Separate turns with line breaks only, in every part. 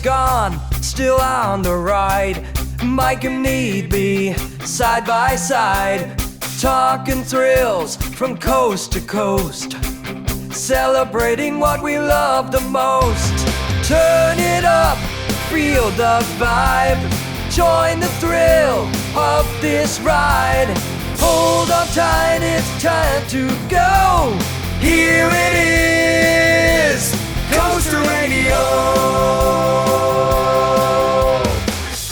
gone, still on the ride. Mike and Need be side by side, talking thrills from coast to coast, celebrating what we love the most. Turn it up, feel the vibe, join the thrill of this ride. Hold on tight, it's time to go. Here it is, Coaster Radio.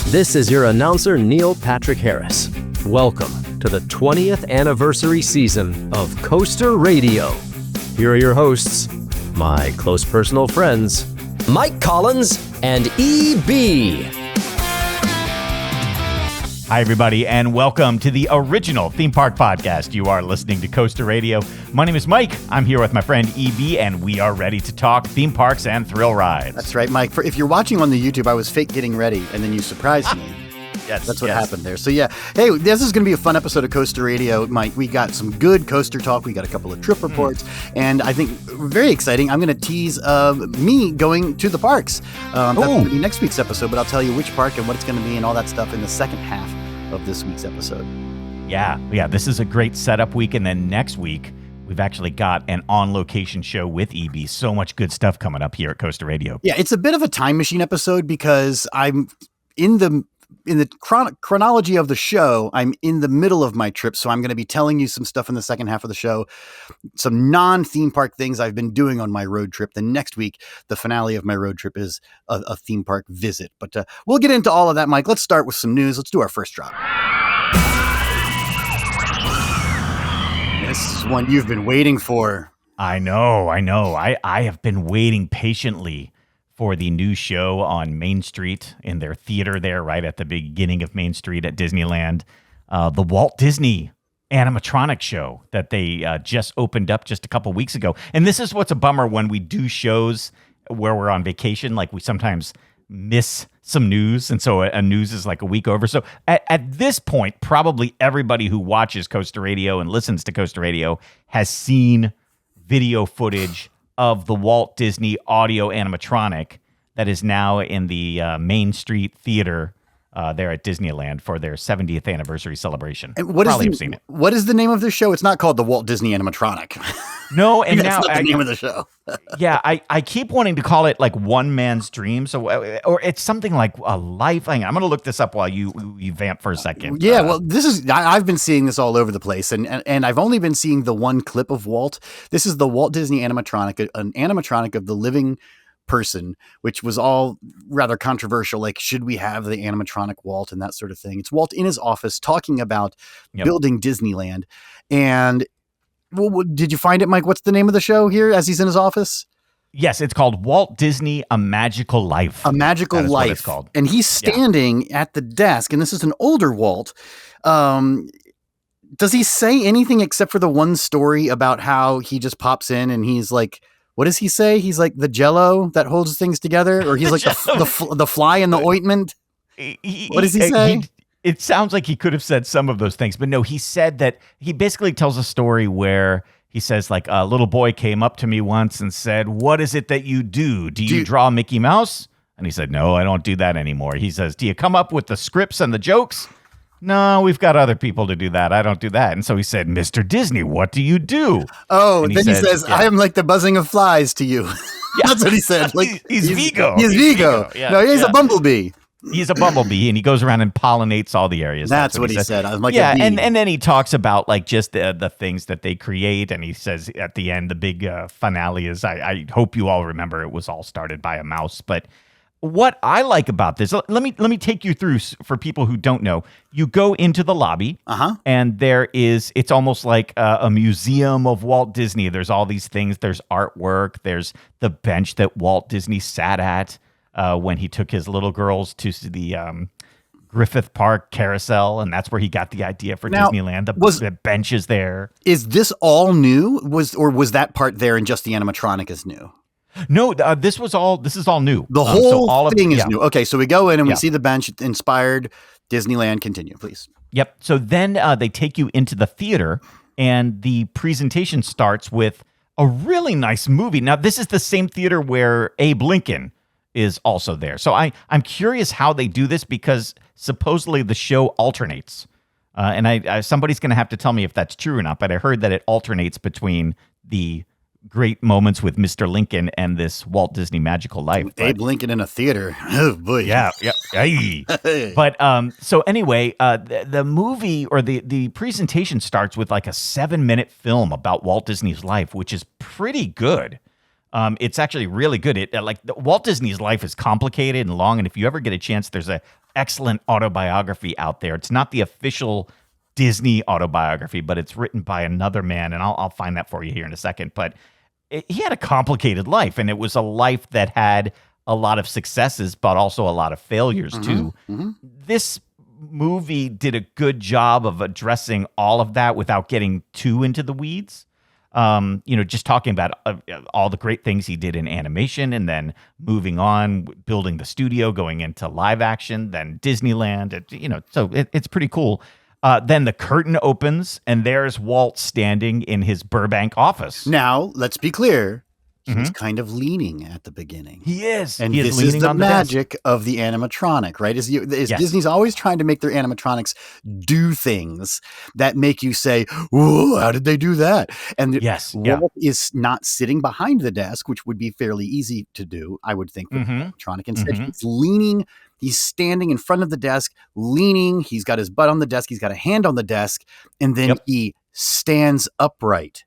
This is your announcer, Neil Patrick Harris. Welcome to the 20th anniversary season of Coaster Radio. Here are your hosts, my close personal friends, Mike Collins and E.B.
Hi, everybody, and welcome to the original theme park podcast. You are listening to Coaster Radio. My name is Mike. I'm here with my friend E.B., and we are ready to talk theme parks and thrill rides.
That's right, Mike. If you're watching on the YouTube, I was fake getting ready, and then you surprised me.
Yes,
that's what happened there. So yeah, hey, this is going to be a fun episode of Coaster Radio, Mike. We got some good coaster talk. We got a couple of trip reports, and I think very exciting. I'm going to tease me going to the parks. That's going to be next week's episode, but I'll tell you which park and what it's going to be and all that stuff in the second half of this week's episode.
Yeah, this is a great setup week, and then next week we've actually got an on-location show with EB. So much good stuff coming up here at Coaster Radio.
Yeah, it's a bit of a time machine episode because I'm in the chronology of the show, I'm in the middle of my trip, so I'm going to be telling you some stuff in the second half of the show, some non-theme park things I've been doing on my road trip. Then next week, the finale of my road trip is a theme park visit. But we'll get into all of that, Mike. Let's start with some news. Let's do our first drop. This is one you've been waiting for.
I know. I have been waiting patiently for the new show on Main Street in their theater there, right at the beginning of Main Street at Disneyland. The Walt Disney animatronic show that they just opened up just a couple weeks ago. And this is what's a bummer when we do shows where we're on vacation. Like, we sometimes miss some news, and so a news is like a week over. So at this point, probably everybody who watches Coaster Radio and listens to Coaster Radio has seen video footage of the Walt Disney audio animatronic that is now in the Main Street Theater there at Disneyland for their 70th anniversary celebration.
And what
Probably have seen it.
What is the name of this show? It's not called the Walt Disney Animatronic.
No, and
that's
now
not the name of the show.
Yeah, I keep wanting to call it like One Man's Dream, or it's something like a life. Hang on, I'm going to look this up while you vamp for a second.
Yeah, well, this is I've been seeing this all over the place, and I've only been seeing the one clip of Walt. This is the Walt Disney animatronic, an animatronic of the living person, which was all rather controversial. Like, should we have the animatronic Walt and that sort of thing? It's Walt in his office talking about building Disneyland. And did you find it, Mike? What's the name of the show here as he's in his office?
Yes, it's called Walt Disney: A Magical Life.
A Magical Life. What
it's called.
And he's standing at the desk, and this is an older Walt. Does he say anything except for the one story about how he just pops in and he's like, what does he say? He's like the Jell-O that holds things together, or he's like the fly in the ointment. What does he say?
It sounds like he could have said some of those things, but no, he said that he basically tells a story where he says, like, a little boy came up to me once and said, "What is it that you do? Do you draw Mickey Mouse?" And he said, "No, I don't do that anymore." He says, "Do you come up with the scripts and the jokes?" "No, we've got other people to do that. I don't do that." And so he said, "Mr. Disney, what do you do?"
Oh, then he says, "I am like the buzzing of flies to you." Yeah. That's what he said. Like,
he's Vigo.
He's Vigo. Yeah, no, he's a bumblebee.
He's a bumblebee, and he goes around and pollinates all the areas.
That's what he said. I'm like,
and then he talks about like just the things that they create, and he says at the end, the big finale is, I hope you all remember it was all started by a mouse. But what I like about this, let me take you through for people who don't know. You go into the lobby, and it's almost like a museum of Walt Disney. There's all these things. There's artwork. There's the bench that Walt Disney sat at when he took his little girls to the Griffith Park carousel, and that's where he got the idea for Disneyland. The bench is there.
Is this all new? Was that part there and just the animatronic is new?
No, this is all new.
The whole thing is new. Okay, so we go in and we see the bench inspired Disneyland. Continue, please.
Yep. So then they take you into the theater, and the presentation starts with a really nice movie. Now, this is the same theater where Abe Lincoln is also there. So I'm curious how they do this, because supposedly the show alternates. And I somebody's going to have to tell me if that's true or not, but I heard that it alternates between the great moments with Mr. Lincoln and this Walt Disney Magical Life.
Abe Lincoln in a theater. Oh, boy.
Yeah. Aye. But so anyway, the movie or the presentation starts with like a 7-minute film about Walt Disney's life, which is pretty good. It's actually really good. Walt Disney's life is complicated and long, and if you ever get a chance, there's a excellent autobiography out there. It's not the official Disney autobiography, but it's written by another man, and I'll find that for you here in a second. But he had a complicated life, and it was a life that had a lot of successes, but also a lot of failures too. This movie did a good job of addressing all of that without getting too into the weeds. Just talking about all the great things he did in animation, and then moving on, building the studio, going into live action, then Disneyland, so it's pretty cool. Then the curtain opens, and there's Walt standing in his Burbank office.
Now, let's be clear. He's kind of leaning at the beginning.
He is.
And
he
this is the magic of the animatronic, right? Yes. Disney's always trying to make their animatronics do things that make you say, "Whoa, how did they do that?" And Walt is not sitting behind the desk, which would be fairly easy to do, I would think, with animatronic. Instead, he's leaning. He's standing in front of the desk, leaning. He's got his butt on the desk. He's got a hand on the desk. And then he stands upright.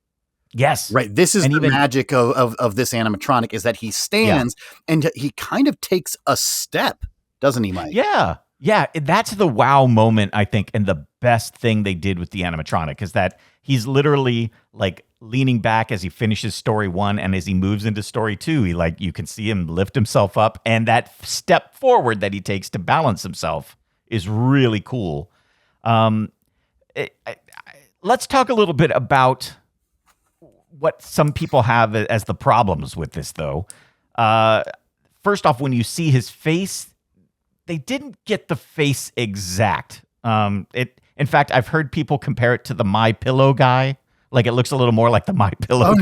Yes.
Right. This is the magic of this animatronic, is that he stands and he kind of takes a step, doesn't he, Mike?
Yeah. Yeah. That's the wow moment, I think. And the best thing they did with the animatronic is that he's literally like leaning back as he finishes story 1. And as he moves into story 2, you can see him lift himself up. And that step forward that he takes to balance himself is really cool. Let's talk a little bit about what some people have as the problems with this, though. First off, when you see his face, they didn't get the face exact. In fact, I've heard people compare it to the My Pillow guy. Like, it looks a little more like the My Pillow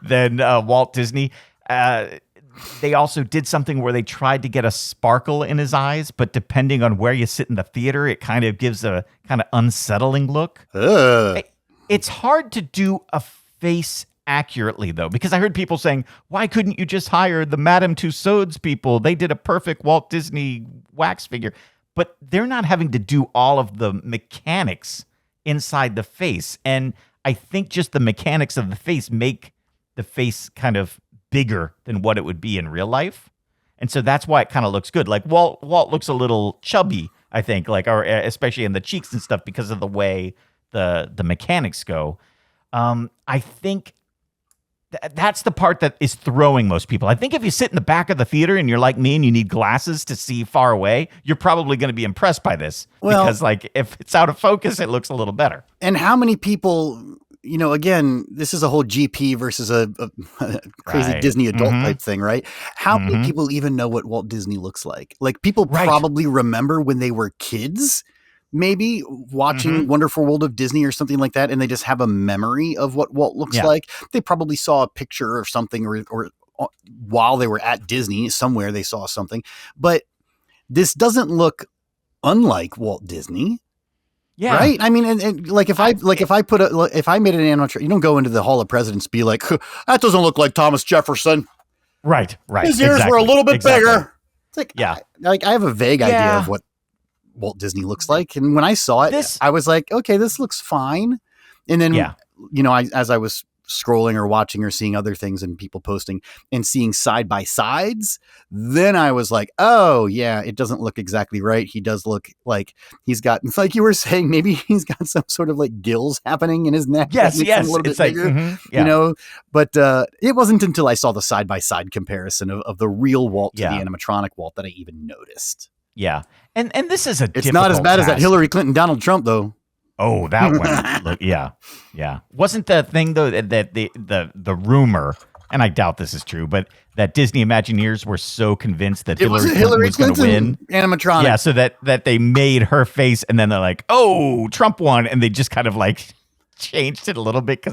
than Walt Disney. They also did something where they tried to get a sparkle in his eyes, but depending on where you sit in the theater, it kind of gives a kind of unsettling look. It's hard to do a face accurately, though, because I heard people saying, why couldn't you just hire the Madame Tussauds people? They did a perfect Walt Disney wax figure. But they're not having to do all of the mechanics inside the face. And I think just the mechanics of the face make the face kind of bigger than what it would be in real life. And so that's why it kind of looks good. Like Walt looks a little chubby, I think, or especially in the cheeks and stuff, because of the way the mechanics go. I think that's the part that is throwing most people. I think if you sit in the back of the theater and you're like me and you need glasses to see far away, you're probably going to be impressed by this. Because if it's out of focus, it looks a little better.
And how many people, again, this is a whole GP versus a crazy Disney adult type thing, right? How many people even know what Walt Disney looks like? Like, people probably remember when they were kids, maybe watching Wonderful World of Disney or something like that, and they just have a memory of what Walt looks like. They probably saw a picture or something, or while they were at Disney somewhere, they saw something. But this doesn't look unlike Walt Disney. Yeah. Right. I mean, and if I made an animatronic, you don't go into the Hall of Presidents, be like, that doesn't look like Thomas Jefferson.
Right.
His ears were a little bit bigger. It's like, I have a vague idea of what Walt Disney looks like, and when I saw it, I was like, okay, this looks fine. And then as I was scrolling or watching or seeing other things and people posting and seeing side by sides, then I was like, oh yeah, it doesn't look exactly right. He does look like he's got, like you were saying, maybe he's got some sort of like gills happening in his neck.
Yes,
a little bit bigger, but it wasn't until I saw the side by side comparison of the real Walt to the animatronic Walt that I even noticed.
Yeah. And this is
it's not as bad as that Hillary Clinton Donald Trump, though.
Oh, that one. Look, yeah. Wasn't the thing, though, that the rumor, and I doubt this is true, but that Disney Imagineers were so convinced that Hillary Clinton was going to win
animatronic.
Yeah, so that they made her face, and then they're like, oh, Trump won, and they just kind of like changed it a little bit,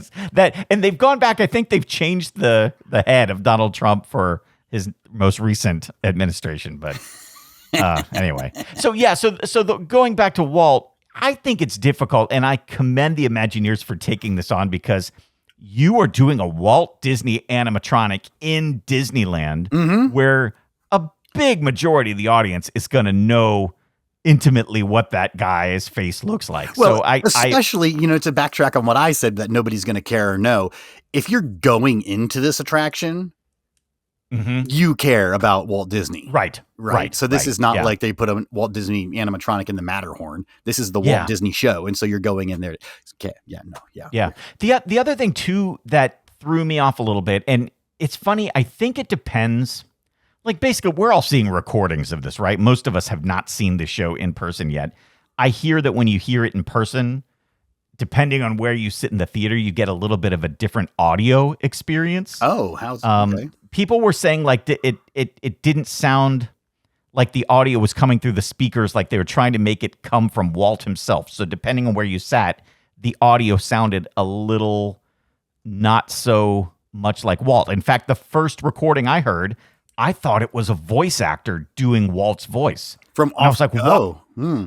and they've gone back. I think they've changed the head of Donald Trump for his most recent administration. But anyway, so going back to Walt, I think it's difficult, and I commend the Imagineers for taking this on because you are doing a Walt Disney animatronic in Disneyland, where a big majority of the audience is going to know intimately what that guy's face looks like.
Well,
so
especially, to backtrack on what I said that nobody's going to care or know, if you're going into this attraction, you care about Walt Disney.
Right.
So this is not like they put a Walt Disney animatronic in the Matterhorn. This is the Walt Disney show. And so you're going in there. Okay. Yeah.
The other thing too that threw me off a little bit, and it's funny, I think it depends. Like, basically, we're all seeing recordings of this, right? Most of us have not seen the show in person yet. I hear that when you hear it in person, depending on where you sit in the theater, you get a little bit of a different audio experience.
Oh, how's okay.
People were saying like it didn't sound like the audio was coming through the speakers, like they were trying to make it come from Walt himself. So depending on where you sat, the audio sounded a little not so much like Walt. In fact, the first recording I heard, I thought it was a voice actor doing Walt's voice. I was like, whoa.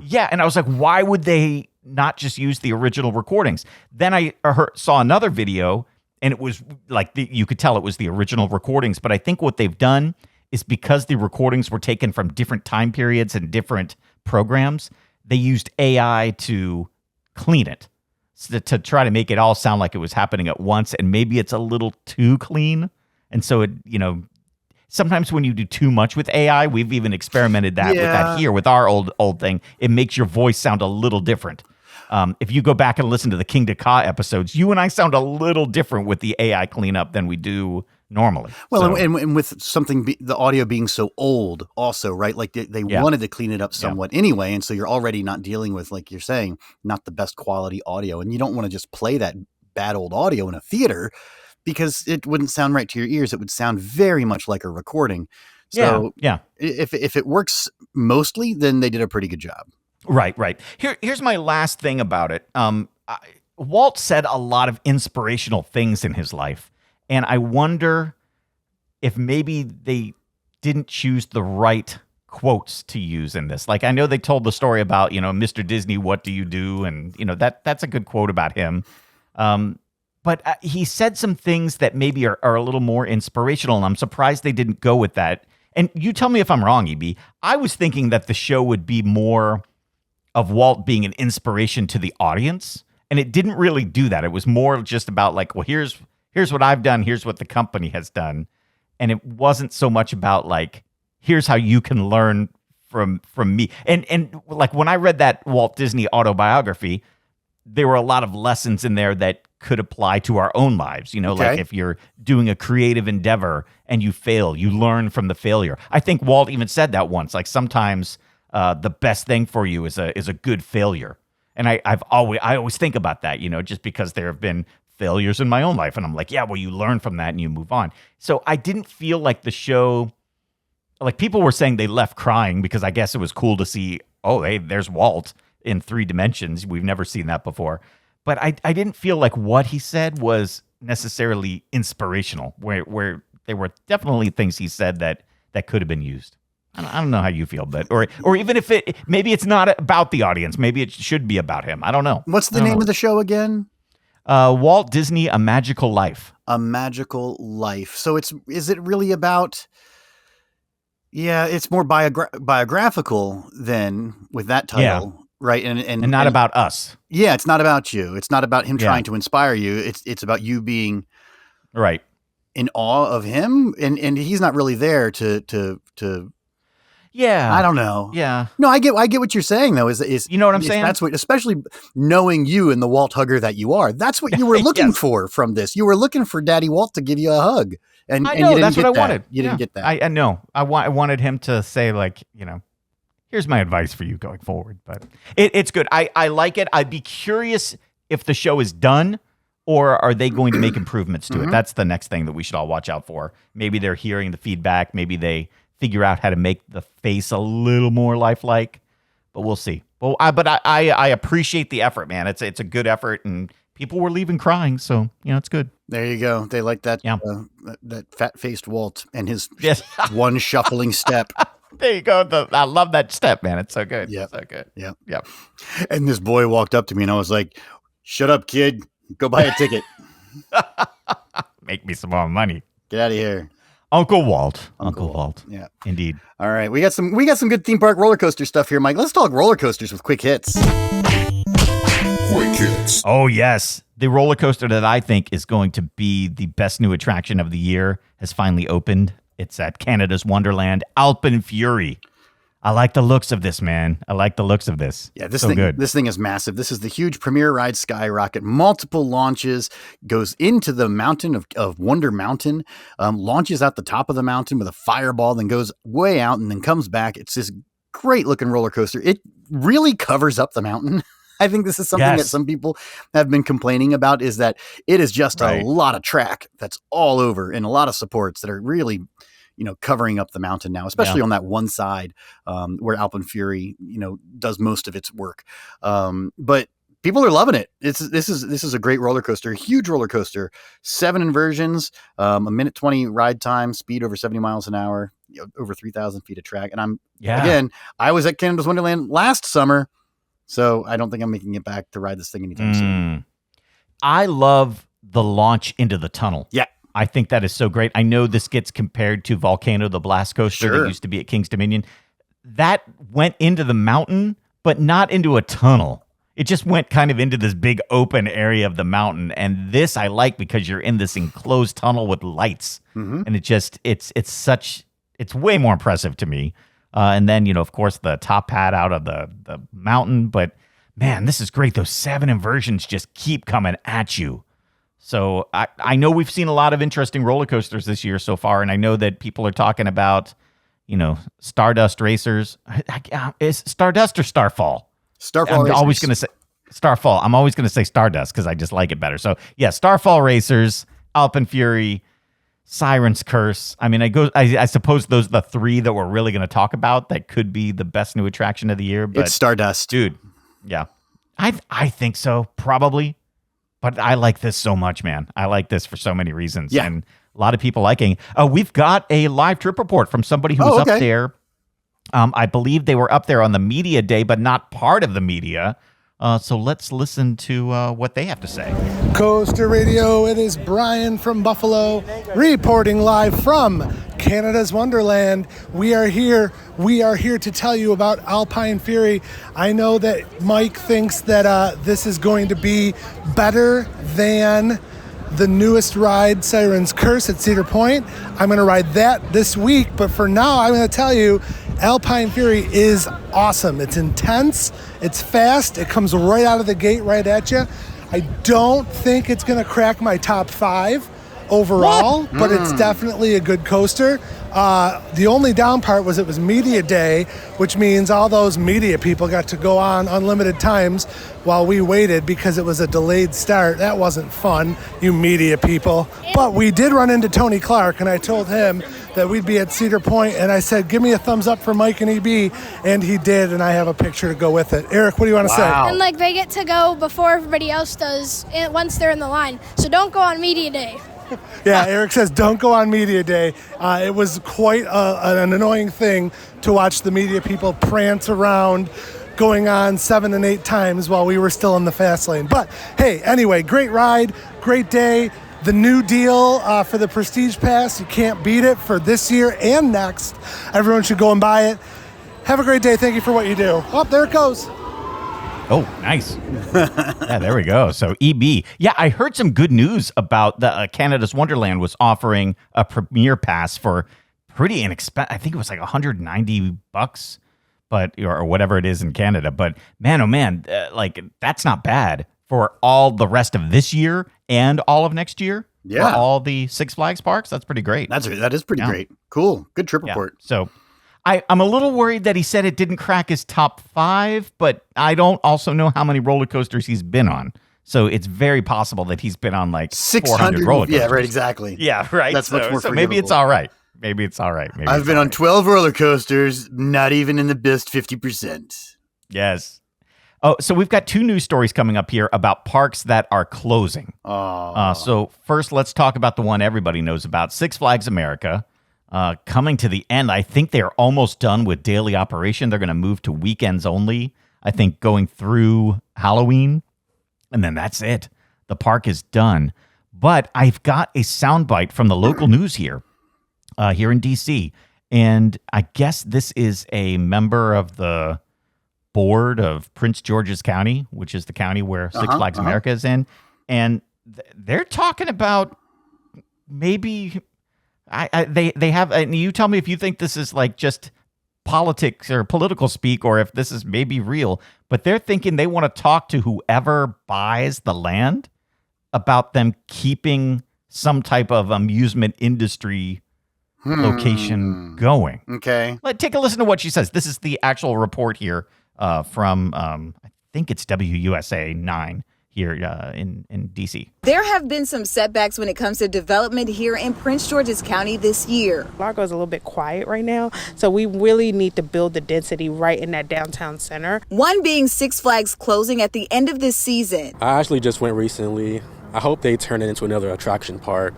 Yeah, and I was like, why would they not just use the original recordings? Then I saw another video, and it was like you could tell it was the original recordings. But I think what they've done is because the recordings were taken from different time periods and different programs, they used AI to clean it, to try to make it all sound like it was happening at once. And maybe it's a little too clean. And so it, sometimes when you do too much with AI, we've even experimented with that here with our old thing. It makes your voice sound a little different. If you go back and listen to the King to Ka episodes, you and I sound a little different with the AI cleanup than we do normally.
Well, and with something, the audio being so old also, right? Like they wanted to clean it up somewhat anyway. And so you're already not dealing with, like you're saying, not the best quality audio. And you don't want to just play that bad old audio in a theater because it wouldn't sound right to your ears. It would sound very much like a recording. So if it works mostly, then they did a pretty good job.
Right. Here's my last thing about it. Walt said a lot of inspirational things in his life. And I wonder if maybe they didn't choose the right quotes to use in this. Like, I know they told the story about, Mr. Disney, what do you do? And, that's a good quote about him. But he said some things that maybe are a little more inspirational, and I'm surprised they didn't go with that. And you tell me if I'm wrong, EB. I was thinking that the show would be more of Walt being an inspiration to the audience, and it didn't really do that. It was more just about like, well, here's what I've done, here's what the company has done, and it wasn't so much about like, here's how you can learn from me. And like when I read that Walt Disney autobiography, there were a lot of lessons in there that could apply to our own lives. Like if you're doing a creative endeavor and you fail, you learn from the failure. I think Walt even said that once, like sometimes the best thing for you is a good failure. And I always think about that, just because there have been failures in my own life. And I'm like, yeah, well, you learn from that and you move on. So I didn't feel like the show, like people were saying they left crying because I guess it was cool to see, oh, hey, there's Walt in 3 dimensions. We've never seen that before. But I didn't feel like what he said was necessarily inspirational, where there were definitely things he said that could have been used. I don't know how you feel, but or even if maybe it's not about the audience, maybe it should be about him. I don't know.
What's the name of the show again?
Walt Disney: A Magical Life.
A Magical Life. So is it really about? Yeah, it's more biographical than with that title. Yeah. Right. And
not about us.
Yeah. It's not about you. It's not about him trying to inspire you. It's about you being
right
in awe of him. And he's not really there to
yeah.
I don't know.
Yeah.
No, I get what you're saying though, is
you know what I'm saying?
That's what, especially knowing you and the Walt hugger that you are, that's what you were looking for from this. You were looking for Daddy Walt to give you a hug. And
I know,
and
that's what I wanted.
You didn't get that.
I know. I wanted him to say like, here's my advice for you going forward. But it's good. I like it. I'd be curious if the show is done or are they going to make improvements to it? That's the next thing that we should all watch out for. Maybe they're hearing the feedback. Maybe they figure out how to make the face a little more lifelike. But we'll see. Well, I appreciate the effort, man. It's a good effort, and people were leaving crying. So, it's good.
There you go. They like that,
Yeah.
that fat-faced Walt and his
Yes.
one shuffling step.
There you go. I love that step, man. It's so good.
Yep.
So good.
Yep.
Yep.
And this boy walked up to me and I was like, shut up, kid. Go buy a ticket.
Make me some more money.
Get out of here.
Uncle Walt. Uncle Walt.
Yeah.
Indeed.
All right. We got some good theme park roller coaster stuff here, Mike. Let's talk roller coasters with quick hits.
Quick hits.
Oh, yes. The roller coaster that I think is going to be the best new attraction of the year has finally opened. It's at Canada's Wonderland, Alpenfury. I like the looks of this, man. I like the looks of this.
Yeah,
this
thing is massive. This is the huge premier ride skyrocket. Multiple launches, goes into the mountain of Wonder Mountain, launches out the top of the mountain with a fireball, then goes way out and then comes back. It's this great looking roller coaster. It really covers up the mountain. I think this is something that some people have been complaining about, is that it is just a lot of track that's all over and a lot of supports that are really, covering up the mountain now, especially on that one side where Alpenfury, does most of its work. But people are loving it. This is a great roller coaster, a huge roller coaster, 7 inversions, a minute 20 ride time, speed over 70 miles an hour, over 3,000 feet of track. And I was at Canada's Wonderland last summer. So I don't think I'm making it back to ride this thing anytime soon.
I love the launch into the tunnel.
Yeah.
I think that is so great. I know this gets compared to Volcano, the blast coaster that used to be at King's Dominion. That went into the mountain, but not into a tunnel. It just went kind of into this big open area of the mountain. And this I like because you're in this enclosed tunnel with lights. Mm-hmm. And it's way more impressive to me. And then, of course, the top hat out of the mountain. But, man, this is great. Those 7 inversions just keep coming at you. So I know we've seen a lot of interesting roller coasters this year so far. And I know that people are talking about, Stardust Racers. Is Stardust or Starfall?
Starfall
I'm always going to say Starfall. I'm always going to say Stardust because I just like it better. So, yeah, Starfall Racers, Alpenfury, Siren's Curse. I mean, I suppose those are the 3 that we're really going to talk about that could be the best new attraction of the year. But
it's Stardust.
Dude, yeah. I think so, probably. But I like this so much, man. I like this for so many reasons.
Yeah.
And a lot of people liking. We've got a live trip report from somebody who was up there. I believe they were up there on the media day, but not part of the media. So let's listen to what they have to say.
Coaster Radio, it is Brian from Buffalo, reporting live from Canada's Wonderland. We are here to tell you about Alpenfury. I know that Mike thinks that this is going to be better than the newest ride, Siren's Curse at Cedar Point. I'm going to ride that this week, but for now, I'm going to tell you, Alpenfury is awesome. It's intense, it's fast, it comes right out of the gate right at you. I don't think it's going to crack my top 5 overall, but it's definitely a good coaster. The only down part was it was media day, which means all those media people got to go on unlimited times while we waited because it was a delayed start. That wasn't fun, you media people. But we did run into Tony Clark, and I told him that we'd be at Cedar Point, and I said, give me a thumbs up for Mike and EB, and he did, and I have a picture to go with it. Eric, what do you want to say?
And they get to go before everybody else does once they're in the line. So don't go on media day.
Yeah, Eric says don't go on media day. It was quite an annoying thing to watch the media people prance around going on 7 and 8 times while we were still in the fast lane. But hey, anyway, great ride, great day. The new deal for the Prestige Pass, you can't beat it for this year and next. Everyone should go and buy it. Have a great day. Thank you for what you do. Oh, there it goes.
Oh, nice. Yeah, there we go. So EB. Yeah, I heard some good news about the Canada's Wonderland was offering a premier pass for pretty inexpensive. I think it was like $190, but or whatever it is in Canada. But man, oh man, that's not bad for all the rest of this year and all of next year.
Yeah,
for all the Six Flags parks. That's pretty great.
That is pretty great. Cool. Good trip report.
So I'm a little worried that he said it didn't crack his top 5, but I don't also know how many roller coasters he's been on. So it's very possible that he's been on like 400 roller coasters.
Yeah, right, exactly.
Yeah, right.
That's much more
so maybe it's all right. Maybe
I've been on 12 roller coasters, not even in the best 50%.
Yes. Oh, so we've got 2 news stories coming up here about parks that are closing. So first, let's talk about the one everybody knows about, Six Flags America. Coming to the end. I think they're almost done with daily operation. They're going to move to weekends only, I think, going through Halloween. And then that's it. The park is done. But I've got a soundbite from the local news here in D.C., and I guess this is a member of the board of Prince George's County, which is the county where Six Flags America is in. And they're talking about maybe they have, and you tell me if you think this is like just politics or political speak, or if this is maybe real, but they're thinking they want to talk to whoever buys the land about them keeping some type of amusement industry location going.
Okay.
Take a listen to what she says. This is the actual report here from, I think it's WUSA 9 here in D.C.
There have been some setbacks when it comes to development here in Prince George's County this year.
Largo is a little bit quiet right now, so we really need to build the density right in that downtown center.
One being Six Flags closing at the end of this season.
I actually just went recently. I hope they turn it into another attraction park.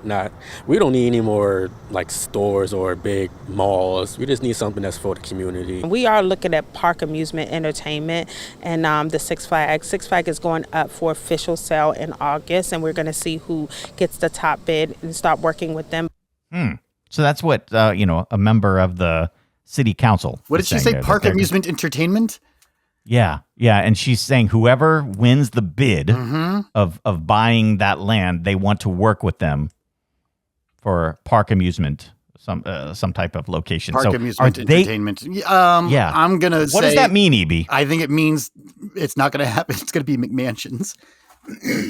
We don't need any more like stores or big malls. We just need something that's for the community.
We are looking at park amusement entertainment and the Six Flags. Six Flags is going up for official sale in August, and we're going to see who gets the top bid and start working with them.
So that's what, a member of the city council.
What did she say? Park amusement entertainment?
Yeah. And she's saying whoever wins the bid of buying that land, they want to work with them for park amusement, some type of location.
Park amusement entertainment.
Yeah.
I'm going to say.
What does that mean, EB?
I think it means it's not going to happen. It's going to be McMansions.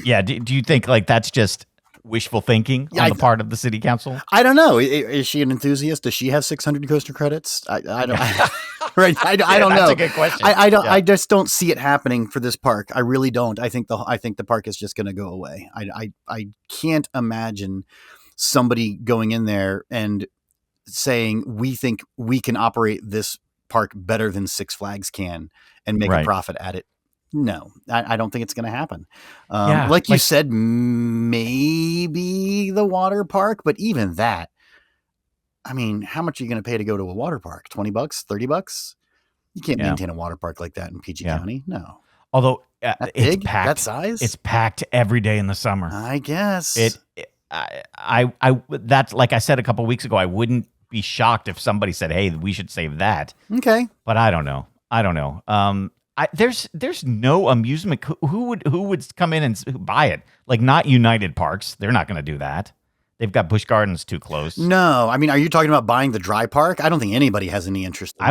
Yeah. Do you think like that's just wishful thinking on the part of the city council?
I don't know. Is she an enthusiast? Does she have 600 coaster credits? I don't. Right. I don't know.
That's a good question.
I don't. I just don't see it happening for this park. I really don't. I think the park is just going to go away. I can't imagine somebody going in there and saying we think we can operate this park better than Six Flags can and make a profit at it. No, I don't think it's going to happen. Like you said, maybe the water park, but even that, I mean, how much are you going to pay to go to a water park? $20, $30? You can't maintain a water park like that in PG County. No.
Although it's
big,
packed,
that size,
it's packed every day in the summer.
I guess
that's like I said a couple of weeks ago. I wouldn't be shocked if somebody said, "Hey, we should save that."
Okay,
but I don't know. There's no amusement. Who would come in and buy it? Like not United Parks. They're not going to do that. They've got Busch Gardens too close.
No, I mean, are you talking about buying the dry park? I don't think anybody has any interest in that.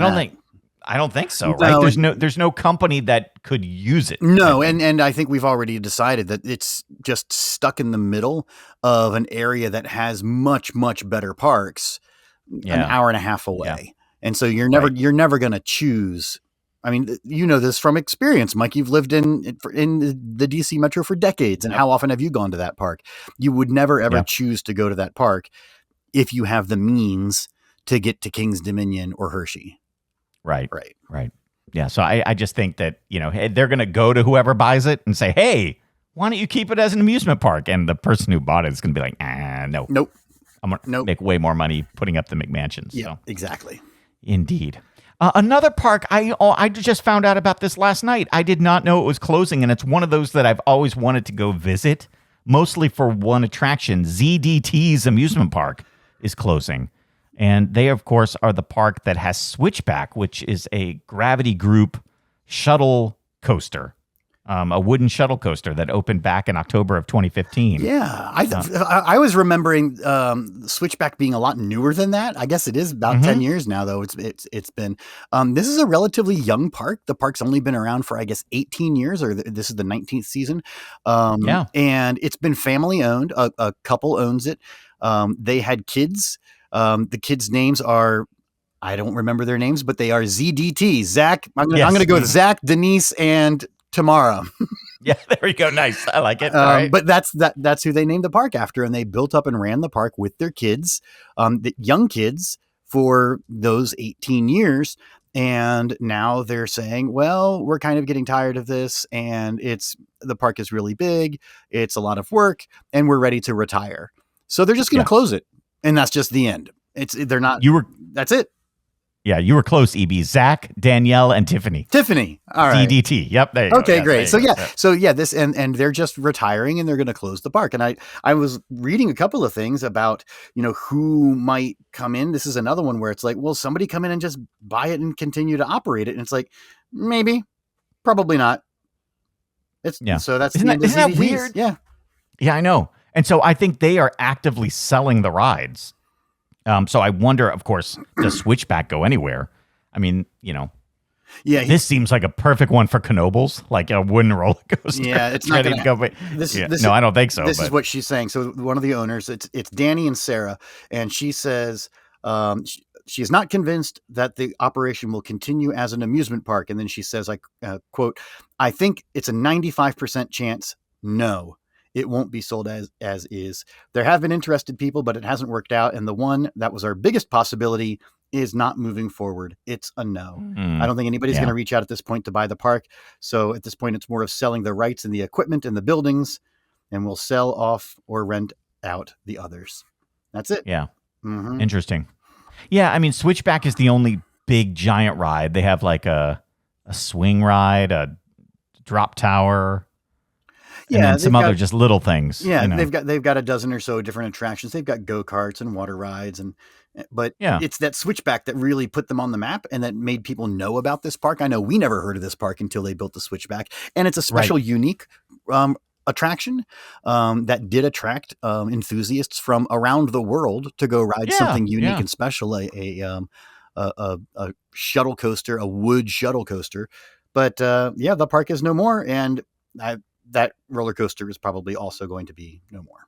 I don't think so, right?
No,
there's no company that could use it.
No, and I think we've already decided that it's just stuck in the middle of an area that has much, much better parks an hour and a half away. Yeah. And so you're never going to choose. I mean, you know this from experience, Mike. You've lived in the DC Metro for decades. And how often have you gone to that park? You would never, ever choose to go to that park if you have the means to get to King's Dominion or Hershey.
Right. Yeah. So I just think that, they're going to go to whoever buys it and say, hey, why don't you keep it as an amusement park? And the person who bought it is going to be like, no.
Nope.
I'm going to make way more money putting up the McMansions.
Yeah, exactly.
Indeed. Another park, I just found out about this last night. I did not know it was closing, and it's one of those that I've always wanted to go visit, mostly for one attraction. ZDT's amusement park is closing. And they, of course, are the park that has Switchback, which is a gravity group shuttle coaster, a wooden shuttle coaster that opened back in October of 2015.
Yeah, I was remembering Switchback being a lot newer than that. I guess it is about 10 years now, though. It's been. This is a relatively young park. The park's only been around for, I guess, 18 years, or this is the 19th season. And it's been family owned. A couple owns it. They had kids. The kids' names are, I don't remember their names, but they are ZDT. Zach. I'm going to go with Zach, Denise, and Tamara.
Yeah, there you go. Nice. I like it. All right.
But that's who they named the park after, and they built up and ran the park with their kids, the young kids, for those 18 years. And now they're saying, well, we're kind of getting tired of this, and the park is really big, it's a lot of work, and we're ready to retire. So they're just going to close it, and that's just the end. That's it.
Yeah, you were close, EB. Zach, Danielle, and Tiffany.
All right.
DDT. Yep. There you go.
Okay,
Yes,
great.
there you go.
This and they're just retiring, and they're going to close the park. And I was reading a couple of things about, who might come in. This is another one where it's like, well, somebody come in and just buy it and continue to operate it. And it's like, maybe, probably not. So that's
isn't that weird?
Yeah.
Yeah, I know. And so I think they are actively selling the rides. So I wonder, of course, does Switchback go anywhere? I mean, this seems like a perfect one for Knoebels, like a wooden roller coaster.
Yeah, it's not going to go.
No, I don't think so.
This is what she's saying. So one of the owners, it's Danny and Sarah, and she says she is not convinced that the operation will continue as an amusement park. And then she says, quote, "I think it's a 95% chance. No. It won't be sold as is. There have been interested people, but it hasn't worked out. And the one that was our biggest possibility is not moving forward. It's a no. I don't think anybody's going to reach out at this point to buy the park. So at this point, it's more of selling the rights and the equipment and the buildings, and we'll sell off or rent out the others. That's it."
Yeah. Mm-hmm. Interesting. Yeah. I mean, Switchback is the only big giant ride. They have like a swing ride, a drop tower. And then some other just little things.
Yeah, they've got a dozen or so different attractions. They've got go-karts and water rides, but it's that Switchback that really put them on the map and that made people know about this park. I know we never heard of this park until they built the Switchback, and it's a special, unique attraction that did attract enthusiasts from around the world to go ride something unique and special, a shuttle coaster, a wood shuttle coaster. But the park is no more, and that roller coaster is probably also going to be no more.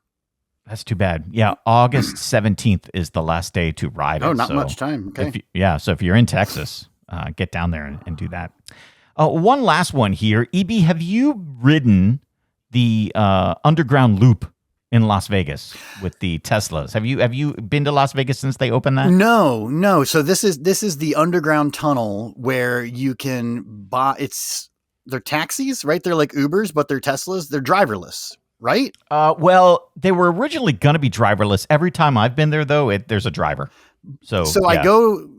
That's too bad. Yeah, August 17th is the last day to ride it.
Oh, not much time. Okay.
So if you're in Texas, get down there and do that. One last one here. EB, have you ridden the underground loop in Las Vegas with the Teslas? Have you been to Las Vegas since they opened that?
No. So this is the underground tunnel where you can buy. They're taxis, right? They're like Ubers, but they're Teslas. They're driverless, right?
Well, they were originally going to be driverless. Every time I've been there, though, there's a driver. So
I go.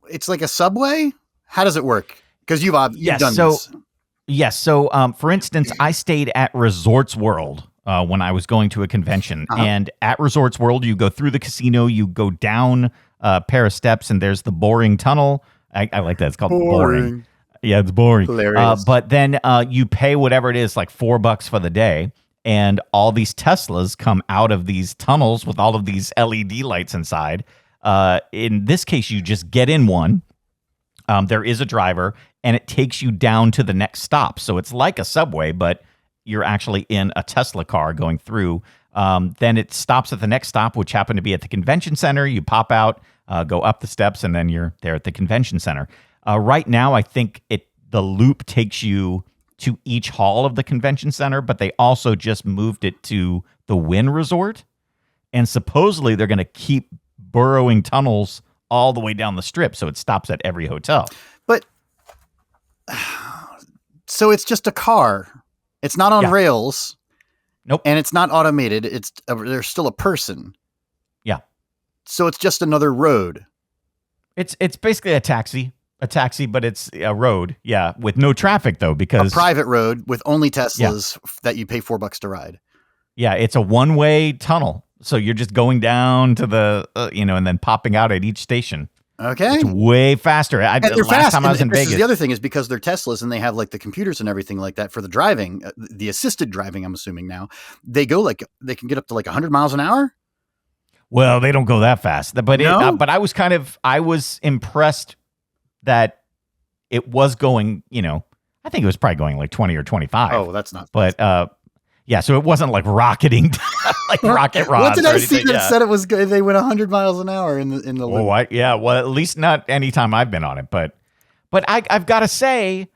It's like a subway. How does it work? Because you've done this.
Yes. So, for instance, I stayed at Resorts World when I was going to a convention, and at Resorts World, you go through the casino, you go down a pair of steps, and there's the boring tunnel. I like that. It's called boring. Yeah, it's boring.
Hilarious.
But then you pay whatever it is, like $4 for the day, and all these Teslas come out of these tunnels with all of these LED lights inside. In this case, you just get in one. There is a driver, and it takes you down to the next stop. So it's like a subway, but you're actually in a Tesla car going through. Then it stops at the next stop, which happened to be at the convention center. You pop out, go up the steps, and then you're there at the convention center. Right now, I think the loop takes you to each hall of the convention center, but they also just moved it to the Wynn Resort. And supposedly they're going to keep burrowing tunnels all the way down the strip, so it stops at every hotel.
But so it's just a car. It's not on rails.
Nope.
And it's not automated. There's still a person.
Yeah.
So it's just another road.
It's basically a taxi, but it's a road. Yeah, with no traffic though, because
a private road with only Teslas that you pay $4 to ride.
Yeah, it's a one-way tunnel. So you're just going down to the, and then popping out at each station.
Okay.
It's way faster.
They're fast.
Time I was in Vegas.
The other thing is because they're Teslas and they have like the computers and everything like that for the driving, the assisted driving, I'm assuming now, they can get up to like 100 miles an hour.
Well, they don't go that fast, but
No?
but I was impressed that it was going, I think it was probably going like 20 or 25.
Oh, that's not.
But yeah, so it wasn't like rocketing, like rocket rods.
What did I see that said it was good? They went 100 miles an hour in the.
Oh, yeah. Well, at least not any time I've been on it, but I've got to say,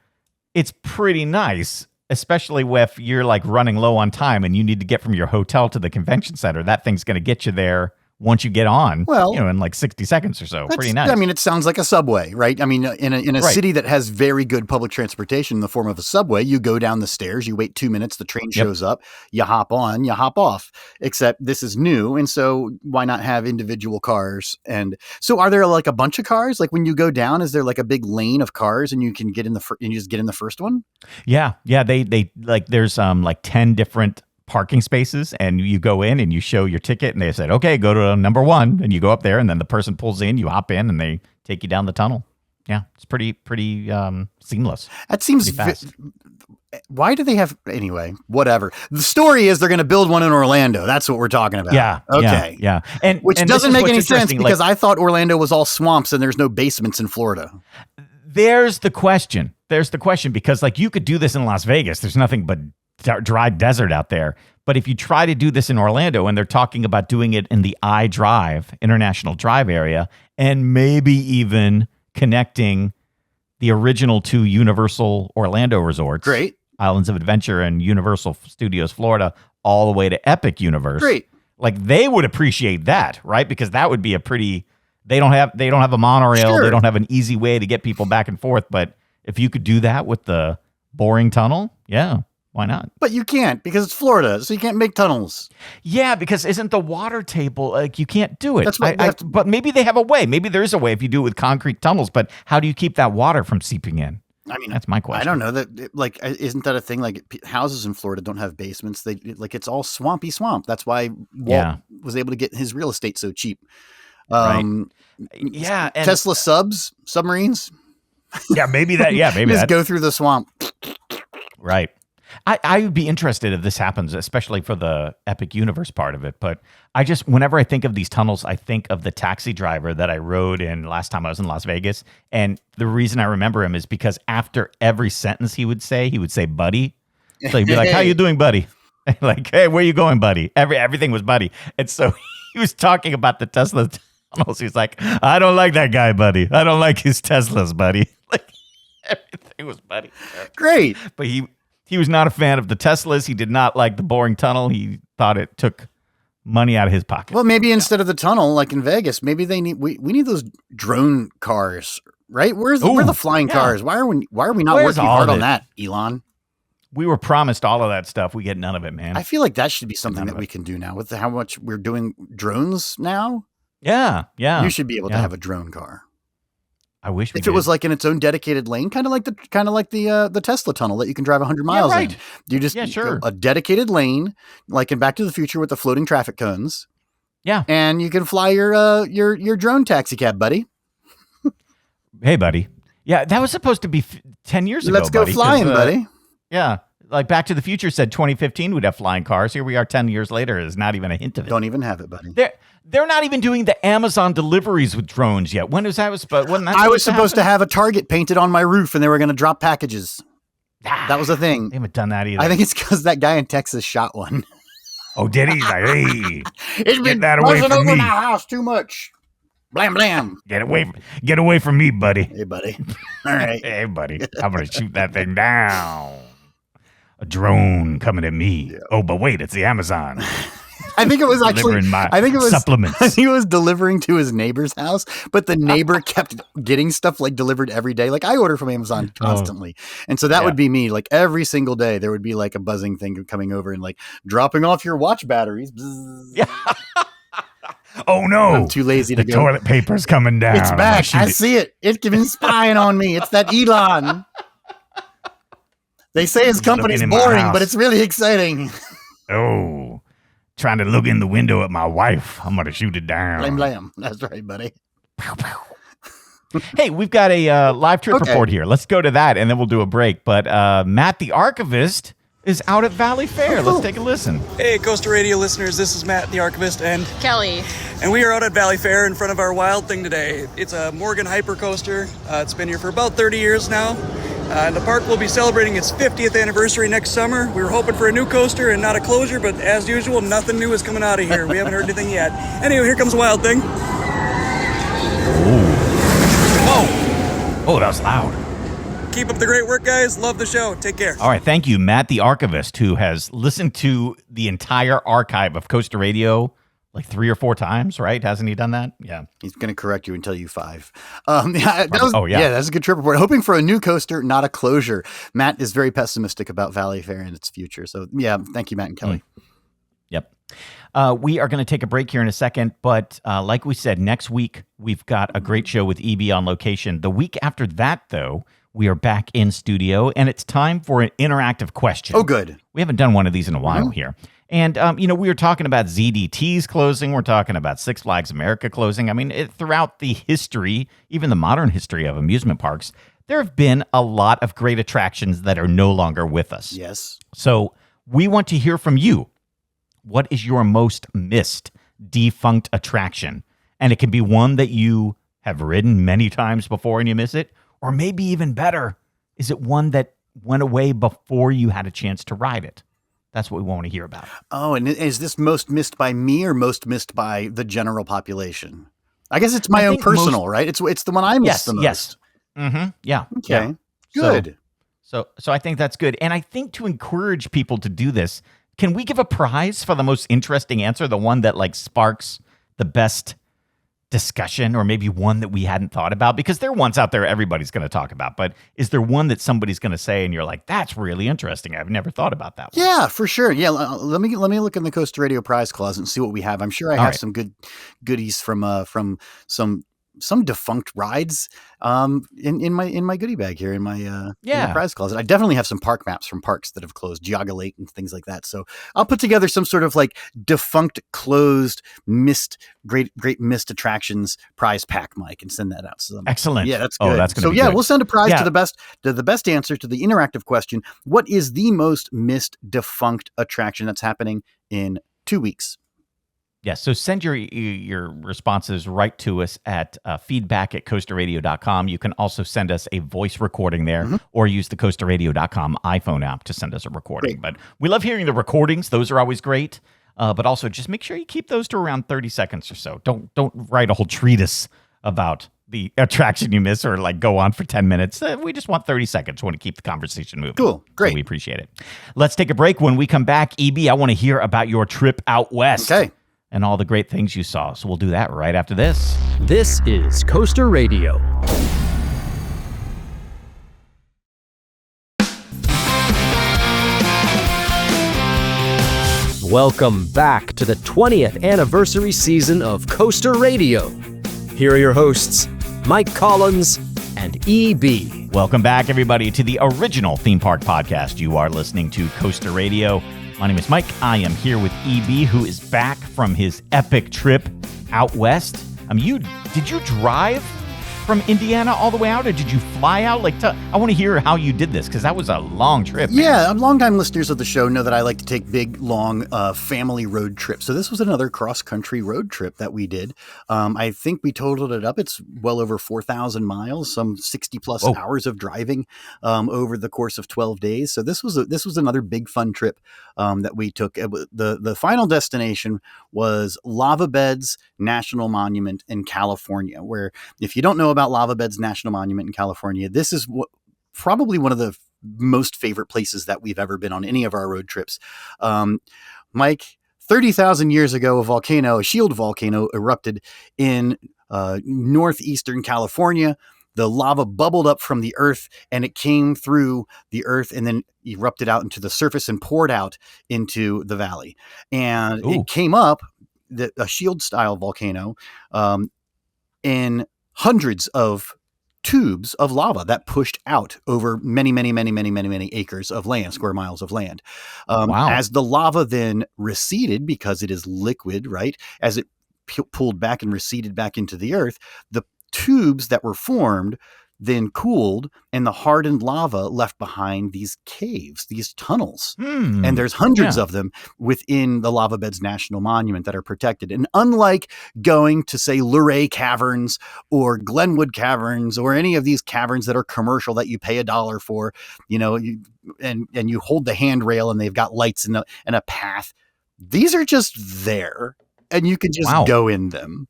it's pretty nice, especially if you're like running low on time and you need to get from your hotel to the convention center. That thing's going to get you there once you get on,
Well,
in like 60 seconds or so. Pretty nice.
I mean, it sounds like a subway, right? I mean, in a
Right.
city that has very good public transportation in the form of a subway, you go down the stairs, you wait 2 minutes, the train
Yep.
shows up, you hop on, you hop off. Except this is new, and so why not have individual cars? And so, are there like a bunch of cars? Like when you go down, is there like a big lane of cars, and you can get in and you just get in the first one?
Yeah. They like there's like 10 different parking spaces, and you go in and you show your ticket, and they said, okay, go to number 1, and you go up there, and then the person pulls in, you hop in, and they take you down the tunnel. Yeah, it's pretty seamless.
That seems.
Pretty fast.
Why do they have anyway? Whatever. The story is they're going to build one in Orlando. That's what we're talking about.
Yeah.
Okay.
Yeah. And
Which
and
doesn't
this is
make any
what's
sense
interesting,
because
like,
I thought Orlando was all swamps and there's no basements in Florida.
there's the question. Because like you could do this in Las Vegas. There's nothing but dry desert out there. But if you try to do this in Orlando, and they're talking about doing it in the International Drive area, and maybe even connecting the original 2 Universal Orlando resorts,
Great.
Islands of Adventure and Universal Studios Florida, all the way to Epic Universe.
Great.
Like they would appreciate that, right? Because that would be a pretty. They don't have a monorail.
Sure.
They don't have an easy way to get people back and forth. But if you could do that with the boring tunnel, yeah, why not?
But you can't because it's Florida, so you can't make tunnels.
Yeah, because isn't the water table like you can't do it?
That's what they have to-
But maybe they have a way. Maybe there is a way if you do it with concrete tunnels. But how do you keep that water from seeping in?
I mean,
That's my question.
I don't know that. Like, isn't that a thing? Like, houses in Florida don't have basements. They like it's all swampy swamp. That's why Walt was able to get his real estate so cheap.
Yeah, and
Tesla submarines.
yeah, maybe that. Yeah, maybe
Just
that.
go through the swamp.
Right. I would be interested if this happens, especially for the Epic Universe part of it. But whenever I think of these tunnels, I think of the taxi driver that I rode in last time I was in Las Vegas. And the reason I remember him is because after every sentence he would say, buddy. So he'd be like, how you doing, buddy? Like, hey, where you going, buddy? Everything was buddy. And so he was talking about the Tesla tunnels. He's like, I don't like that guy, buddy. I don't like his Teslas, buddy. Like, everything was buddy.
Great.
But he was not a fan of the Teslas. He did not like the boring tunnel. He thought it took money out of his pocket.
Well, maybe instead of the tunnel, like in Vegas, maybe we need those drone cars, right? Where are the flying cars? Why are we not
Where's
working
all
hard
of
on
it?
that, Elon?
We were promised all of that stuff. We get none of it, man.
I feel like that should be something that we can do now with how much we're doing drones now.
Yeah.
You should be able to have a drone car.
I wish we
If it was like in its own dedicated lane, kind of like the Tesla tunnel that you can drive 100 miles
right.
in. You just
sure.
a dedicated lane, like in Back to the Future with the floating traffic cones.
Yeah.
And you can fly your drone taxi cab, buddy.
Hey, buddy. Yeah, that was supposed to be 10 years ago.
Let's go flying, buddy.
Yeah. Like Back to the Future said 2015 we'd have flying cars. Here we are 10 years later. There's not even a hint of it.
Don't even have it, buddy.
They're not even doing the Amazon deliveries with drones yet. When was that?
I was supposed to have a Target painted on my roof, and they were going to drop packages. That was a thing.
They haven't done that either.
I think it's because that guy in Texas shot one.
Oh, did he? He's like, hey,
it's been
that away
buzzing
from
over
me.
my house too much. Blam, blam.
Get away from me, buddy.
Hey, buddy. All right.
Hey, buddy. I'm going to shoot that thing down. A drone coming at me. Yeah. Oh, but wait, it's the Amazon.
I think it was actually. I think it was
supplements.
I think it was delivering to his neighbor's house, but the neighbor kept getting stuff like delivered every day. Like I order from Amazon constantly, and so that would be me. Like every single day, there would be like a buzzing thing coming over and like dropping off your watch batteries.
Yeah. Oh no!
I'm too lazy to
the
go.
Toilet paper's coming down.
It's back. I see it. It's been spying on me. It's that Elon. They say his company's boring, but it's really exciting.
Oh, trying to look in the window at my wife. I'm going to shoot it down.
Blam, blam. That's right, buddy.
Hey, we've got a live trip report here. Let's go to that, and then we'll do a break. But Matt, the archivist, is out at Valley Fair. Let's take a listen.
Hey, Coaster Radio listeners. This is Matt, the archivist, and
Kelly.
And we are out at Valley Fair in front of our Wild Thing today. It's a Morgan Hyper Coaster. It's been here for about 30 years now. And the park will be celebrating its 50th anniversary next summer. We were hoping for a new coaster and not a closure, but as usual, nothing new is coming out of here. We haven't heard anything yet. Anyway, here comes Wild Thing.
Oh, that was loud.
Keep up the great work, guys. Love the show. Take care.
All right. Thank you, Matt, the archivist, who has listened to the entire archive of Coaster Radio like 3 or 4 times, right? Hasn't he done that? Yeah.
He's going to correct you and tell you 5.
Yeah,
that's a good trip report. Hoping for a new coaster, not a closure. Matt is very pessimistic about Valley Fair and its future. So yeah, thank you, Matt and Kelly.
Yep. We are going to take a break here in a second, but like we said, next week we've got a great show with EB on location. The week after that, though, we are back in studio, and it's time for an interactive question.
Oh, good.
We haven't done one of these in a while here. And, we were talking about ZDTs closing. We're talking about Six Flags America closing. I mean, throughout the history, even the modern history of amusement parks, there have been a lot of great attractions that are no longer with us.
Yes.
So we want to hear from you. What is your most missed defunct attraction? And it can be one that you have ridden many times before and you miss it. Or maybe even better, is it one that went away before you had a chance to ride it? That's what we want to hear about.
Oh, and is this most missed by me or most missed by the general population? I guess it's my own personal, right? It's the one I miss the most.
Yes. Mm-hmm. Yeah.
Okay. Yeah. Good.
So I think that's good. And I think to encourage people to do this, can we give a prize for the most interesting answer? The one that like sparks the best discussion, or maybe one that we hadn't thought about? Because there are ones out there everybody's going to talk about, but is there one that somebody's going to say and you're like, that's really interesting, I've never thought about that one?
Yeah, for sure. Yeah, let me look in the Coaster Radio prize closet and see what we have. I'm sure I have some good goodies from some defunct rides in my goodie bag here in my prize closet. I definitely have some park maps from parks that have closed, Geauga Lake and things like that. So I'll put together some sort of like defunct, closed, great missed attractions prize pack, Mike, and send that out. So
excellent.
Yeah, that's good.
Oh, that's
so
good.
We'll send a prize to the best answer to the interactive question. What is the most missed defunct attraction that's happening in 2 weeks?
Yes, so send your responses right to us at feedback@coasterradio.com. You can also send us a voice recording there, or use the coasterradio.com iPhone app to send us a recording. But we love hearing the recordings; those are always great. But also, just make sure you keep those to around 30 seconds or so. Don't write a whole treatise about the attraction you miss, or like go on for 10 minutes. We just want 30 seconds. We want to keep the conversation moving.
Cool, great.
So we appreciate it. Let's take a break. When we come back, EB, I want to hear about your trip out west.
Okay.
And all the great things you saw. So we'll do that right after this.
This is Coaster Radio. Welcome back to the 20th anniversary season of Coaster Radio. Here are your hosts, Mike Collins and EB.
Welcome back, everybody, to the original theme park podcast. You are listening to Coaster Radio. My name is Mike. I am here with EB, who is back from his epic trip out west. Did you drive from Indiana all the way out, or did you fly out? I want to hear how you did this, because that was a long trip.
Yeah, longtime listeners of the show know that I like to take big, long family road trips. So this was another cross-country road trip that we did. I think we totaled it up. It's well over 4,000 miles, some 60-plus hours of driving over the course of 12 days. So this was another big, fun trip that we took. The final destination was Lava Beds National Monument in California, where, if you don't know about Lava Beds National Monument in California, this is probably one of the most favorite places that we've ever been on any of our road trips. Mike, 30,000 years ago, a shield volcano erupted in northeastern California. The lava bubbled up from the earth, and it came through the earth and then erupted out into the surface and poured out into the valley. And it came up, a shield-style volcano, in hundreds of tubes of lava that pushed out over many acres of land, square miles of land. As the lava then receded, because it is liquid, right? As it pulled back and receded back into the earth, the tubes that were formed then cooled, and the hardened lava left behind these caves, these tunnels. And there's hundreds of them within the Lava Beds National Monument that are protected. And unlike going to, say, Luray Caverns or Glenwood Caverns or any of these caverns that are commercial that you pay $1 for, and you hold the handrail and they've got lights and a path, these are just there, and you can just go in them.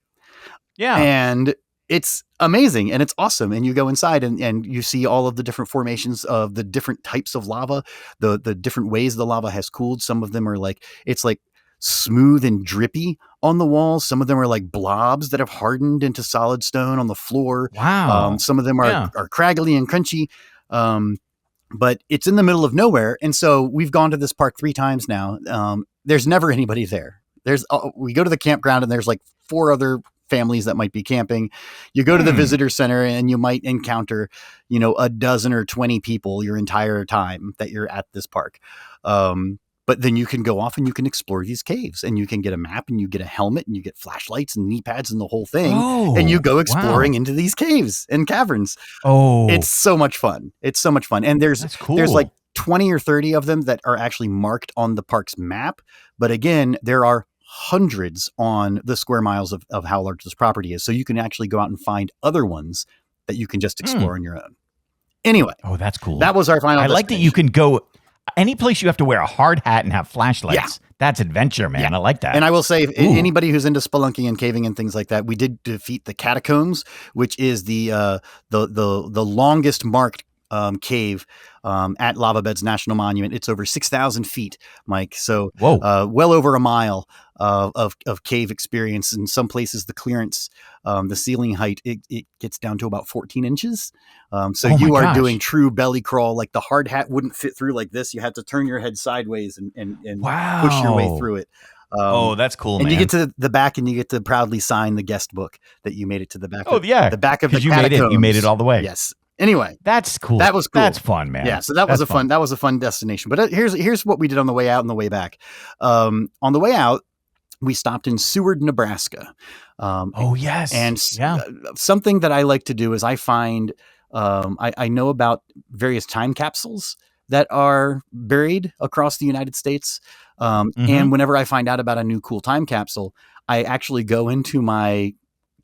Yeah.
And it's amazing and it's awesome. And you go inside and you see all of the different formations of the different types of lava, the different ways the lava has cooled. Some of them are it's like smooth and drippy on the walls. Some of them are like blobs that have hardened into solid stone on the floor.
Wow.
Some of them are craggly and crunchy. But it's in the middle of nowhere. And so we've gone to this park 3 times now. There's never anybody there. We go to the campground and there's like 4 other families that might be camping. You go to the visitor center and you might encounter, a dozen or 20 people your entire time that you're at this park. But then you can go off and you can explore these caves, and you can get a map, and you get a helmet, and you get flashlights and knee pads and the whole thing. And you go exploring into these caves and caverns.
Oh,
it's so much fun. And there's like 20 or 30 of them that are actually marked on the park's map. But again, there are hundreds on the square miles of how large this property is. So you can actually go out and find other ones that you can just explore on your own. Anyway.
Oh, that's cool.
That was our final
I like that you can go any place you have to wear a hard hat and have flashlights. Yeah. That's adventure, man. Yeah. I like that.
And I will say, anybody who's into spelunking and caving and things like that, we did defeat the catacombs, which is the longest marked cave at Lava Beds National Monument. It's over 6,000 feet, Mike. So well over a mile of cave experience. In some places, the clearance, the ceiling height, it gets down to about 14 inches. So you are doing true belly crawl. Like the hard hat wouldn't fit through like this. You had to turn your head sideways and push your way through it.
That's cool,
and
man.
you get to the back and you get to proudly sign the guest book that you made it to the back.
The
back of the
catacombs. You made it all the way.
Yes. Anyway,
that's cool.
That was cool.
That's fun, man.
Yeah. So that was a fun destination. But here's what we did on the way out and the way back. On the way out, we stopped in Seward, Nebraska. And something that I like to do is I find, I know about various time capsules that are buried across the United States. And whenever I find out about a new cool time capsule, I actually go into my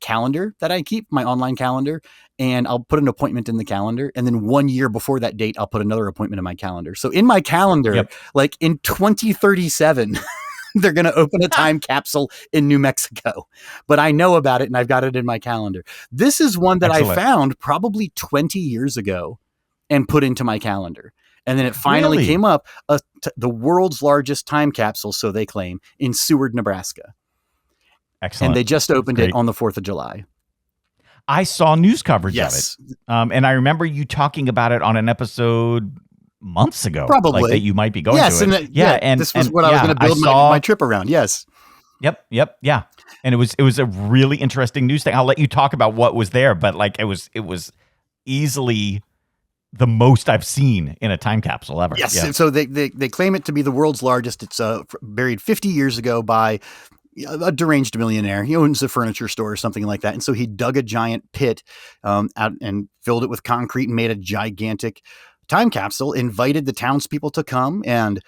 calendar that I keep, my online calendar, and I'll put an appointment in the calendar. And then 1 year before that date, I'll put another appointment in my calendar. So in my calendar, like in 2037, they're going to open a time capsule in New Mexico, but I know about it and I've got it in my calendar. This is one that I found probably 20 years ago and put into my calendar. And then it finally came up, the world's largest time capsule, so they claim, in Seward, Nebraska.
Excellent.
And they just opened it on the 4th of July.
I saw news coverage of it. And I remember you talking about it on an episode months ago. Probably. Like that you might be going to it.
And this was what I was going to build my trip around. Yes.
Yep. Yeah. And it was a really interesting news thing. I'll let you talk about what was there, but like it was easily the most I've seen in a time capsule ever.
Yes. Yeah. So they claim it to be the world's largest. It's buried 50 years ago by a deranged millionaire. He owns a furniture store or something like that. And so he dug a giant pit out and filled it with concrete and made a gigantic time capsule, invited the townspeople to come and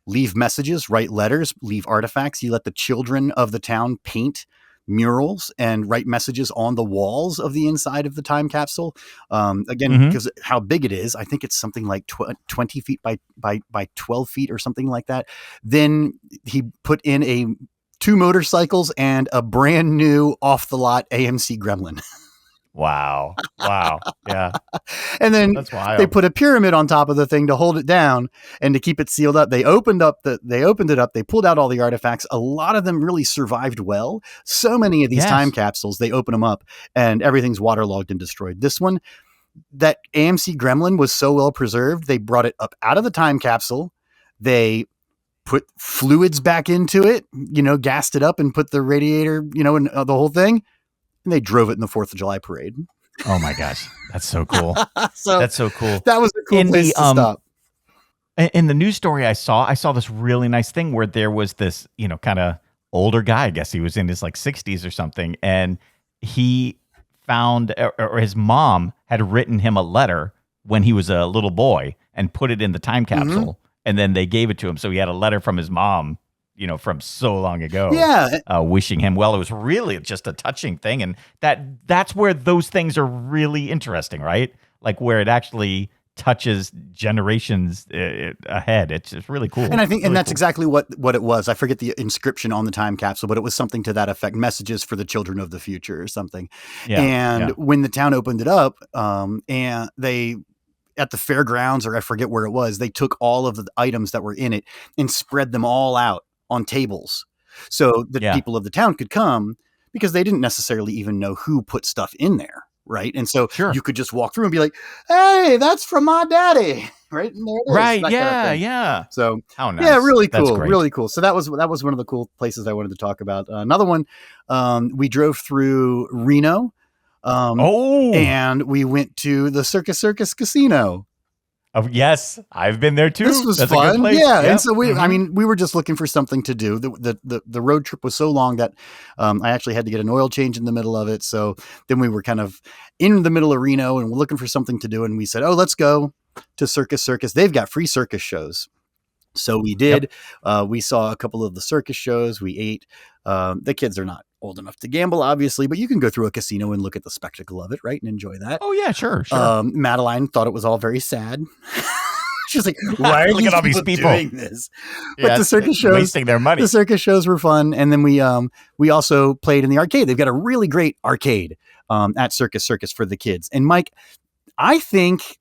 leave messages, write letters, leave artifacts. He let the children of the town paint murals and write messages on the walls of the inside of the time capsule. Because how big it is, I think it's something like 20 feet by 12 feet or something like that. Then he put in 2 motorcycles and a brand new off the lot AMC Gremlin.
Wow. Yeah.
And then they put a pyramid on top of the thing to hold it down and to keep it sealed up. They opened it up. They pulled out all the artifacts. A lot of them really survived well. So many of these time capsules, they open them up and everything's waterlogged and destroyed. This one, that AMC Gremlin was so well preserved. They brought it up out of the time capsule. They put fluids back into it, gassed it up and put the radiator, and the whole thing. And they drove it in the 4th of July parade.
Oh my gosh. That's so cool. That's so cool.
That was a cool place to stop.
In the news story I saw this really nice thing where there was this, kind of older guy. I guess he was in his like 60s or something. And he found, or his mom had written him a letter when he was a little boy and put it in the time capsule. And then they gave it to him. So he had a letter from his mom, from so long ago, wishing him well. It was really just a touching thing. And that's where those things are really interesting, right? Like where it actually touches generations ahead. It's just really cool.
And I think,
really
that's
cool.
exactly what it was. I forget the inscription on the time capsule, but it was something to that effect, messages for the children of the future or something. When the town opened it up, and they, at the fairgrounds, or I forget where it was, they took all of the items that were in it and spread them all out on tables So the
Yeah.
people of the town could come because they didn't necessarily even know who put stuff in there. Right. And so
Sure.
you could just walk through and be like, hey, that's from my daddy. Right. And there it is.
Right.
That kind of thing.
Yeah.
So
How nice.
yeah, really
That's
cool.
great.
Really cool. So that was one of the cool places I wanted to talk about. Another one, we drove through Reno. And we went to the Circus Casino.
Oh, yes, I've been there too.
This was
That's a
fun.
good place.
Yeah.
Yep.
And so I mean, we were just looking for something to do. The road trip was so long that I actually had to get an oil change in the middle of it. So then we were kind of in the middle of Reno and we're looking for something to do. And we said, oh, let's go to Circus. They've got free circus shows. So we did. We saw a couple of the circus shows. We ate. The kids are not old enough to gamble, obviously, but you can go through a casino and look at the spectacle of it, right? And enjoy that.
Oh, yeah, sure.
Madeline thought it was all very sad. She's like, why are
Look at all these people
doing this? But the circus shows,
wasting their money.
The circus shows were fun. And then we also played in the arcade. They've got a really great arcade at Circus for the kids. And Mike, I think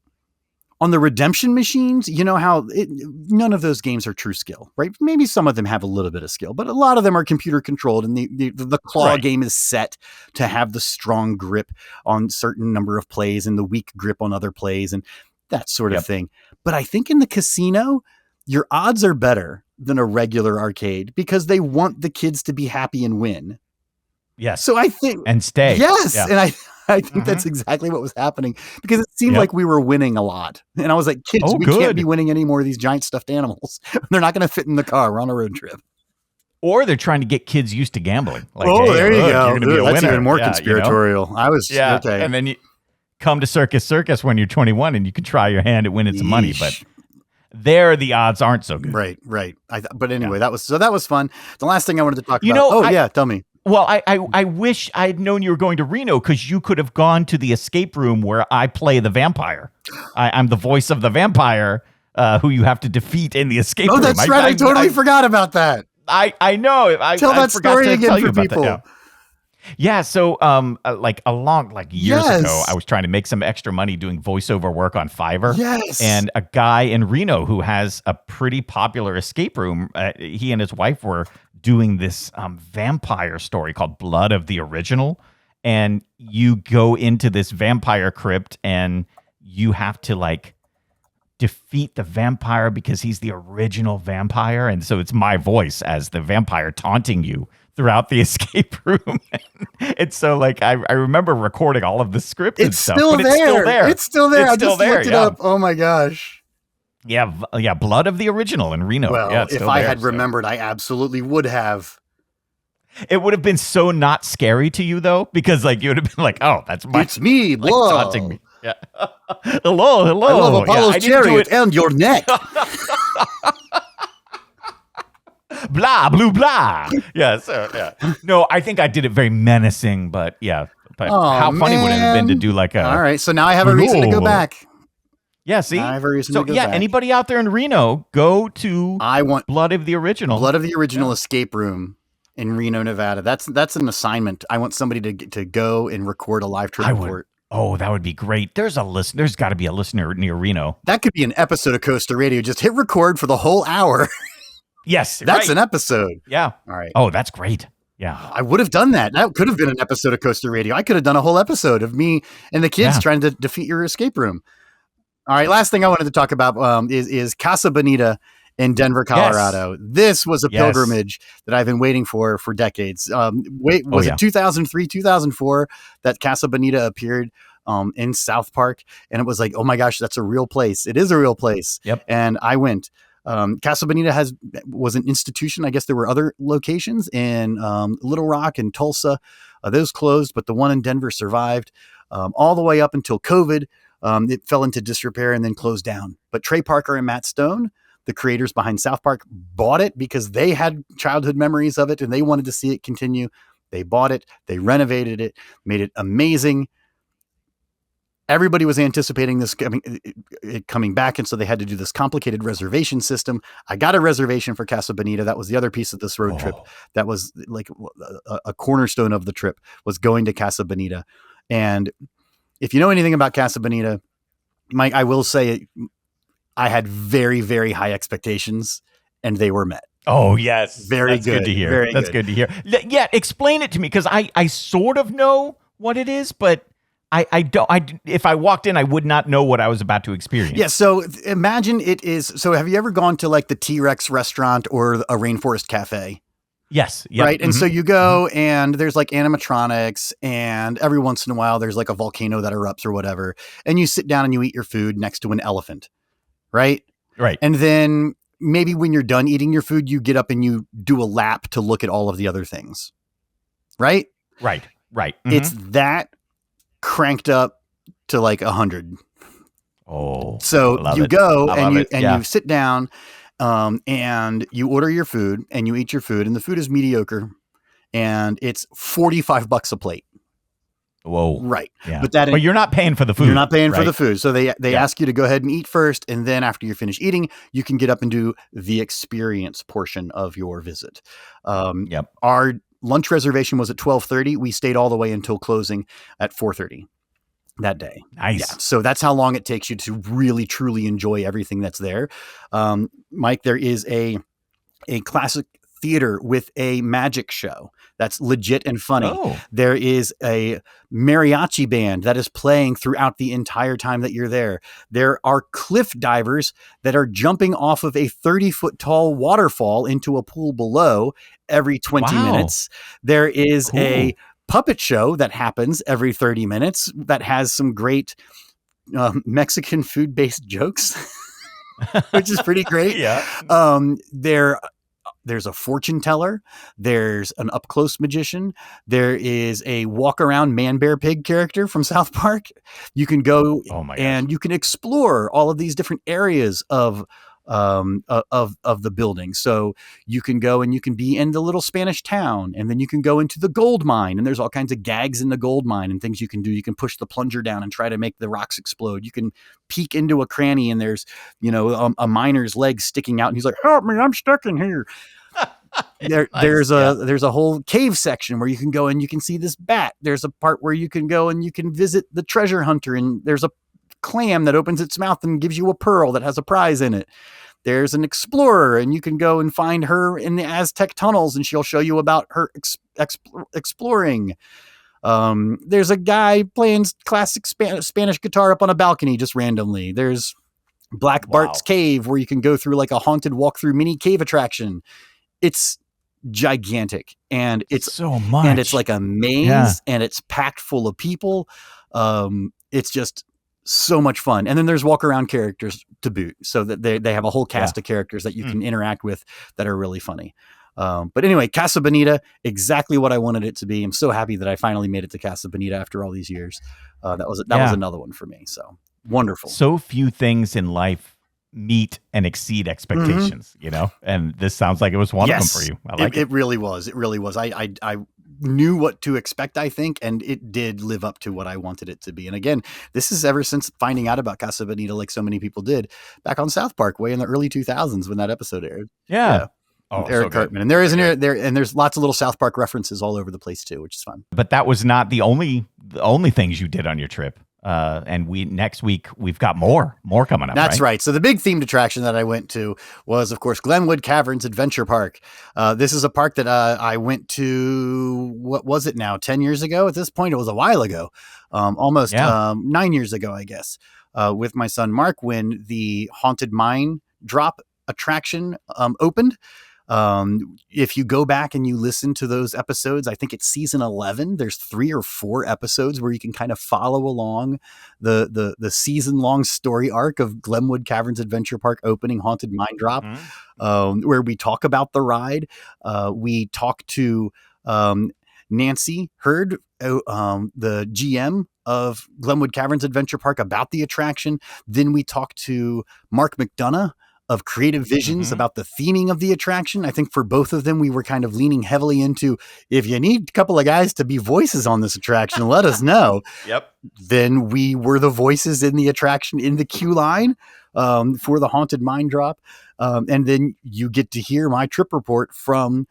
on the redemption machines, you know how none of those games are true skill, right? Maybe some of them have a little bit of skill, but a lot of them are computer controlled, and the claw game is set to have the strong grip on certain number of plays and the weak grip on other plays and that sort of thing. But I think in the casino, your odds are better than a regular arcade because they want the kids to be happy and win.
Yes.
So I think
and stay.
Yes,
Yeah.
and I think that's exactly what was happening because it seemed like we were winning a lot. And I was like, kids, we can't be winning any more of these giant stuffed animals. They're not going to fit in the car. We're on a road trip.
Or they're trying to get kids used to gambling. Like,
oh,
hey,
there you
look,
go.
You're gonna be a
That's
winner.
even more
Yeah,
conspiratorial.
You know?
I was okay.
And then you come to Circus when you're 21 and you can try your hand at winning some money. But there, the odds aren't so good.
Right. But anyway, that was fun. The last thing I wanted to talk about. Tell me.
Well, I wish I'd known you were going to Reno because you could have gone to the escape room where I play the vampire. I'm the voice of the vampire who you have to defeat in the escape room.
Oh, that's right. I totally forgot about that.
I know.
Tell that story again for people.
Yeah, so years ago, I was trying to make some extra money doing voiceover work on Fiverr.
Yes.
And a guy in Reno who has a pretty popular escape room, he and his wife were doing this vampire story called Blood of the Original. And you go into this vampire crypt and you have to defeat the vampire because he's the original vampire. And so it's my voice as the vampire taunting you throughout the escape room. And so I remember recording all of the script and stuff.
Still
but
there.
It's still there.
It's still there. I just looked it
yeah.
up. Oh my gosh.
Yeah, Blood of the Original in Reno.
Well,
yeah,
if I had remembered, I absolutely would have.
It would have been so not scary to you though, because you would have been like, "Oh, that's my
it's me, Blood.
taunting me." Yeah. hello.
I love Apollo's chariot and your neck.
Blah, blue, blah. Yeah, so, yeah. No, I think I did it very menacing, but yeah. But how funny would it have been to do a...
All right, so now I have a reason to go back.
Yeah, see?
I have a reason to go back.
Anybody out there in Reno, go to Blood of the Original.
Blood of the Original escape room in Reno, Nevada. That's an assignment. I want somebody to go and record a live trip report.
Oh, that would be great. There's got to be a listener near Reno.
That could be an episode of Coaster Radio. Just hit record for the whole hour.
Yes,
that's an episode.
Yeah.
All right.
Oh, that's great. Yeah.
I would have done that. That could have been an episode of Coaster Radio. I could have done a whole episode of me and the kids trying to defeat your escape room. All right. Last thing I wanted to talk about is Casa Bonita in Denver, Colorado. Yes. This was a pilgrimage that I've been waiting for decades. It 2003, 2004 that Casa Bonita appeared in South Park? And it was like, oh my gosh, that's a real place. It is a real place.
Yep.
And I went. Casa Bonita was an institution. I guess there were other locations in Little Rock and Tulsa. Those closed, but the one in Denver survived all the way up until COVID. It fell into disrepair and then closed down. But Trey Parker and Matt Stone, the creators behind South Park, bought it because they had childhood memories of it and they wanted to see it continue. They bought it. They renovated it, made it amazing. Everybody was anticipating this coming back, and so they had to do this complicated reservation system. I got a reservation for Casa Bonita. That was the other piece of this road trip. That was like a cornerstone of the trip, was going to Casa Bonita. And if you know anything about Casa Bonita, Mike, I will say I had very, very high expectations, and they were met.
Oh, yes.
Very
That's good to hear.
Very
That's good to hear. Yeah, explain it to me, because I sort of know what it is, but I don't. If I walked in, I would not know what I was about to experience.
Yeah, so imagine it is. So have you ever gone to like the T-Rex restaurant or a Rainforest Cafe?
Yes. Yep.
Right. And so you go and there's like animatronics, and every once in a while there's like a volcano that erupts or whatever. And you sit down and you eat your food next to an elephant. Right.
Right.
And then maybe when you're done eating your food, you get up and you do a lap to look at all of the other things. Right.
Right.
It's that cranked up to like 100.
Oh,
so you go and
you
you sit down, and you order your food and you eat your food, and the food is mediocre, and it's $45 a plate.
Whoa.
Right.
Yeah.
But
you're not paying for the food.
You're not paying for the food. So they ask you to go ahead and eat first. And then after you're finished eating, you can get up and do the experience portion of your visit. Our lunch reservation was at 12:30. We stayed all the way until closing at 4:30 that day.
Nice.
Yeah. So that's how long it takes you to really, truly enjoy everything that's there. Mike, there is a classic theater with a magic show that's legit and funny.
Oh.
There is a mariachi band that is playing throughout the entire time that you're there. There are cliff divers that are jumping off of a 30-foot tall waterfall into a pool below every 20 minutes. There is a puppet show that happens every 30 minutes that has some great Mexican food-based jokes, which is pretty great. There's a fortune teller. There's an up close magician. There is a walk around man, bear, pig character from South Park. You can go and you can explore all of these different areas of the building. So you can go and you can be in the little Spanish town, and then you can go into the gold mine, and there's all kinds of gags in the gold mine and things you can do. You can push the plunger down and try to make the rocks explode. You can peek into a cranny, and there's, a miner's leg sticking out, and he's like, "Help me, I'm stuck in here." There's a whole cave section where you can go and you can see this bat. There's a part where you can go and you can visit the treasure hunter, and there's a clam that opens its mouth and gives you a pearl that has a prize in it. There's an explorer, and you can go and find her in the Aztec tunnels, and she'll show you about her exploring. There's a guy playing classic Spanish guitar up on a balcony just randomly. There's Black Bart's Cave, where you can go through like a haunted walkthrough mini cave attraction. It's gigantic, and it's
so much,
and it's like a maze, and it's packed full of people. It's just so much fun. And then there's walk around characters to boot, so that they have a whole cast of characters that you can interact with that are really funny. But anyway, Casa Bonita, exactly what I wanted it to be. I'm so happy that I finally made it to Casa Bonita after all these years. That was another one for me. So wonderful.
So few things in life meet and exceed expectations, and this sounds like it was one of them for you. I like it.
It really was. It really was. I knew what to expect, I think, and it did live up to what I wanted it to be. And again, this is ever since finding out about Casa Bonita, like so many people did back on South Park way in the early 2000s when that episode aired.
Oh,
Eric Cartman. And there's lots of little South Park references all over the place too, which is fun.
But that was not the only things you did on your trip. And next week we've got more coming up.
That's right. So the big themed attraction that I went to was, of course, Glenwood Caverns Adventure Park. This is a park that I went to. What was it now? 10 years ago. At this point, it was a while ago, almost 9 years ago, I guess, with my son Mark, when the Haunted Mine Drop attraction opened. If you go back and you listen to those episodes, I think it's season 11, there's 3 or 4 episodes where you can kind of follow along the season long story arc of Glenwood Caverns Adventure Park opening Haunted Mine Drop, where we talk about the ride. We talk to, Nancy Hurd, the GM of Glenwood Caverns Adventure Park, about the attraction. Then we talk to Mark McDonough of Creative Visions about the theming of the attraction. I think for both of them, we were kind of leaning heavily into, if you need a couple of guys to be voices on this attraction, let us know. Then we were the voices in the attraction in the queue line for the Haunted Mine Drop. And then you get to hear my trip report from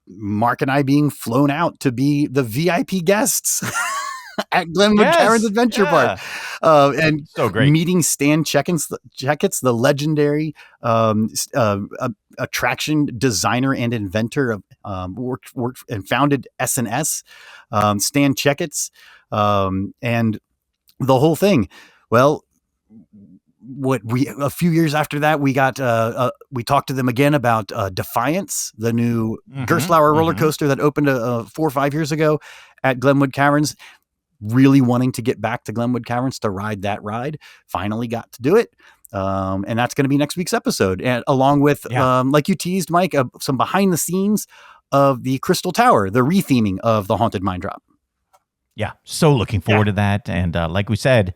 Mark and I being flown out to be the VIP guests at Glenwood Caverns Adventure Park. And
so great.
Meeting Stan Checketts, the legendary attraction designer and inventor of worked and founded S&S, Stan Checketts, and the whole thing. Well, a few years after that, we talked to them again about Defiance, the new Gerstlauer roller coaster that opened 4 or 5 years ago at Glenwood Caverns. Really wanting to get back to Glenwood Caverns to ride that ride. Finally got to do it. And that's going to be next week's episode. And along with, like you teased, Mike, some behind the scenes of the Crystal Tower, the retheming of the Haunted Mine Drop.
Yeah. So looking forward to that. And like we said,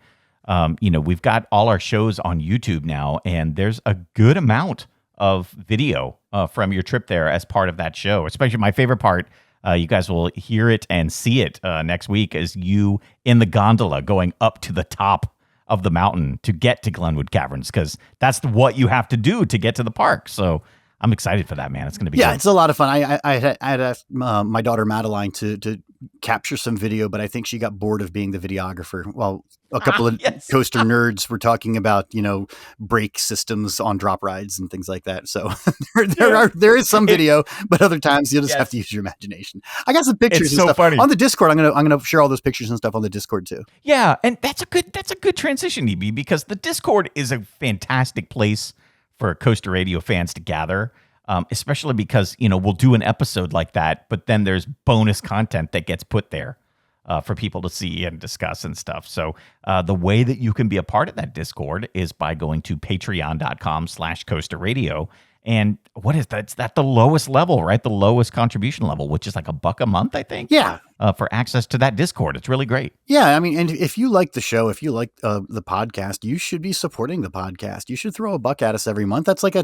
we've got all our shows on YouTube now, and there's a good amount of video from your trip there as part of that show. Especially my favorite part, you guys will hear it and see it next week, is you in the gondola going up to the top of the mountain to get to Glenwood Caverns, because that's what you have to do to get to the park. So I'm excited for that, man. It's going to be good.
It's a lot of fun. I had asked my daughter Madeline to capture some video, but I think she got bored of being the videographer. Well, a couple of coaster nerds were talking about, brake systems on drop rides and things like that. So there is some video, but other times you'll just have to use your imagination. I got some pictures and stuff funny. On the Discord. I'm gonna share all those pictures and stuff on the Discord too.
Yeah, and that's a good transition, EB, because the Discord is a fantastic place for Coaster Radio fans to gather. Especially because, we'll do an episode like that, but then there's bonus content that gets put there for people to see and discuss and stuff. So the way that you can be a part of that Discord is by going to patreon.com/Coaster Radio. And what is that? It's at the lowest level, right? The lowest contribution level, which is like $1 a month, I think.
Yeah.
For access to that Discord. It's really great.
Yeah. I mean, and if you like the show, if you like the podcast, you should be supporting the podcast. You should throw $1 at us every month. That's like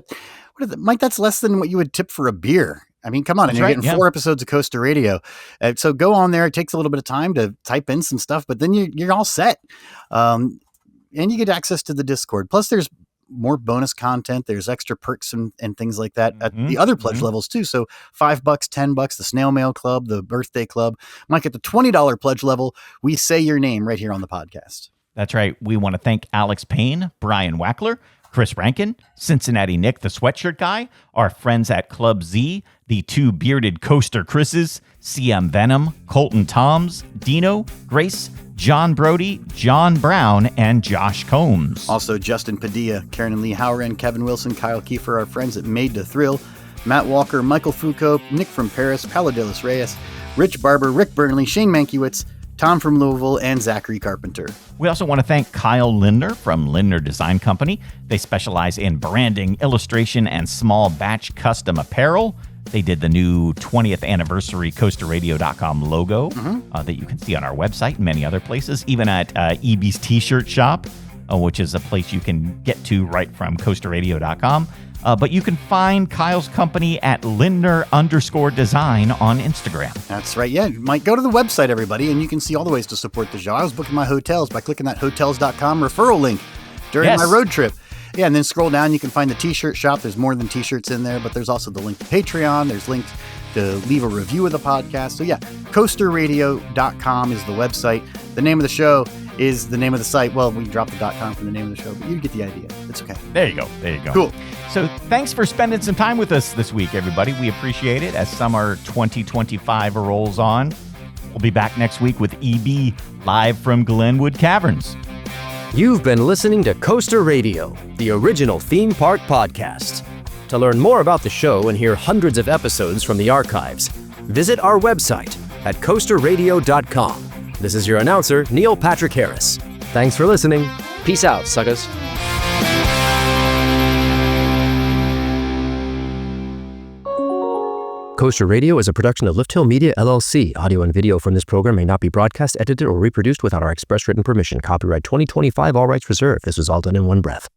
Mike, that's less than what you would tip for a beer. I mean, come on. And you're getting 4 episodes of Coaster Radio. So go on there. It takes a little bit of time to type in some stuff, but then you're all set. And you get access to the Discord. Plus there's more bonus content. There's extra perks and things like that at the other pledge levels too. So $5, $10, the Snail Mail Club, the Birthday Club. Mike, at the $20 pledge level, we say your name right here on the podcast.
That's right. We want to thank Alex Payne, Brian Wackler, Chris Rankin, Cincinnati Nick, the sweatshirt guy, our friends at Club Z, the 2 bearded coaster Chris's, CM Venom, Colton Toms, Dino, Grace, John Brody, John Brown, and Josh Combs.
Also, Justin Padilla, Karen and Lee Howren, Kevin Wilson, Kyle Kiefer, our friends at Made to Thrill, Matt Walker, Michael Foucault, Nick from Paris, Paladilis Reyes, Rich Barber, Rick Burnley, Shane Mankiewicz, Tom from Louisville, and Zachary Carpenter.
We also want to thank Kyle Lindner from Lindner Design Company. They specialize in branding, illustration, and small batch custom apparel. They did the new 20th anniversary CoasterRadio.com logo that you can see on our website and many other places, even at EB's T-shirt shop, which is a place you can get to right from CoasterRadio.com. But you can find Kyle's company at Lindner_design on Instagram.
That's right. Yeah, you might go to the website, everybody, and you can see all the ways to support the show. I was booking my hotels by clicking that hotels.com referral link during my road trip. Yeah, and then scroll down, you can find the T-shirt shop. There's more than T-shirts in there, but there's also the link to Patreon. There's links to leave a review of the podcast. So yeah, coasterradio.com is the website. The name of the show is the name of the site. Well, we dropped the .com from the name of the show, but you get the idea. It's okay.
There you go.
Cool.
So thanks for spending some time with us this week, everybody. We appreciate it as summer 2025 rolls on. We'll be back next week with EB live from Glenwood Caverns.
You've been listening to Coaster Radio, the original theme park podcast. To learn more about the show and hear hundreds of episodes from the archives, visit our website at coasterradio.com. This is your announcer, Neil Patrick Harris. Thanks for listening. Peace out, suckers. Coaster Radio is a production of Lift Hill Media, LLC. Audio and video from this program may not be broadcast, edited, or reproduced without our express written permission. Copyright 2025, all rights reserved. This was all done in one breath.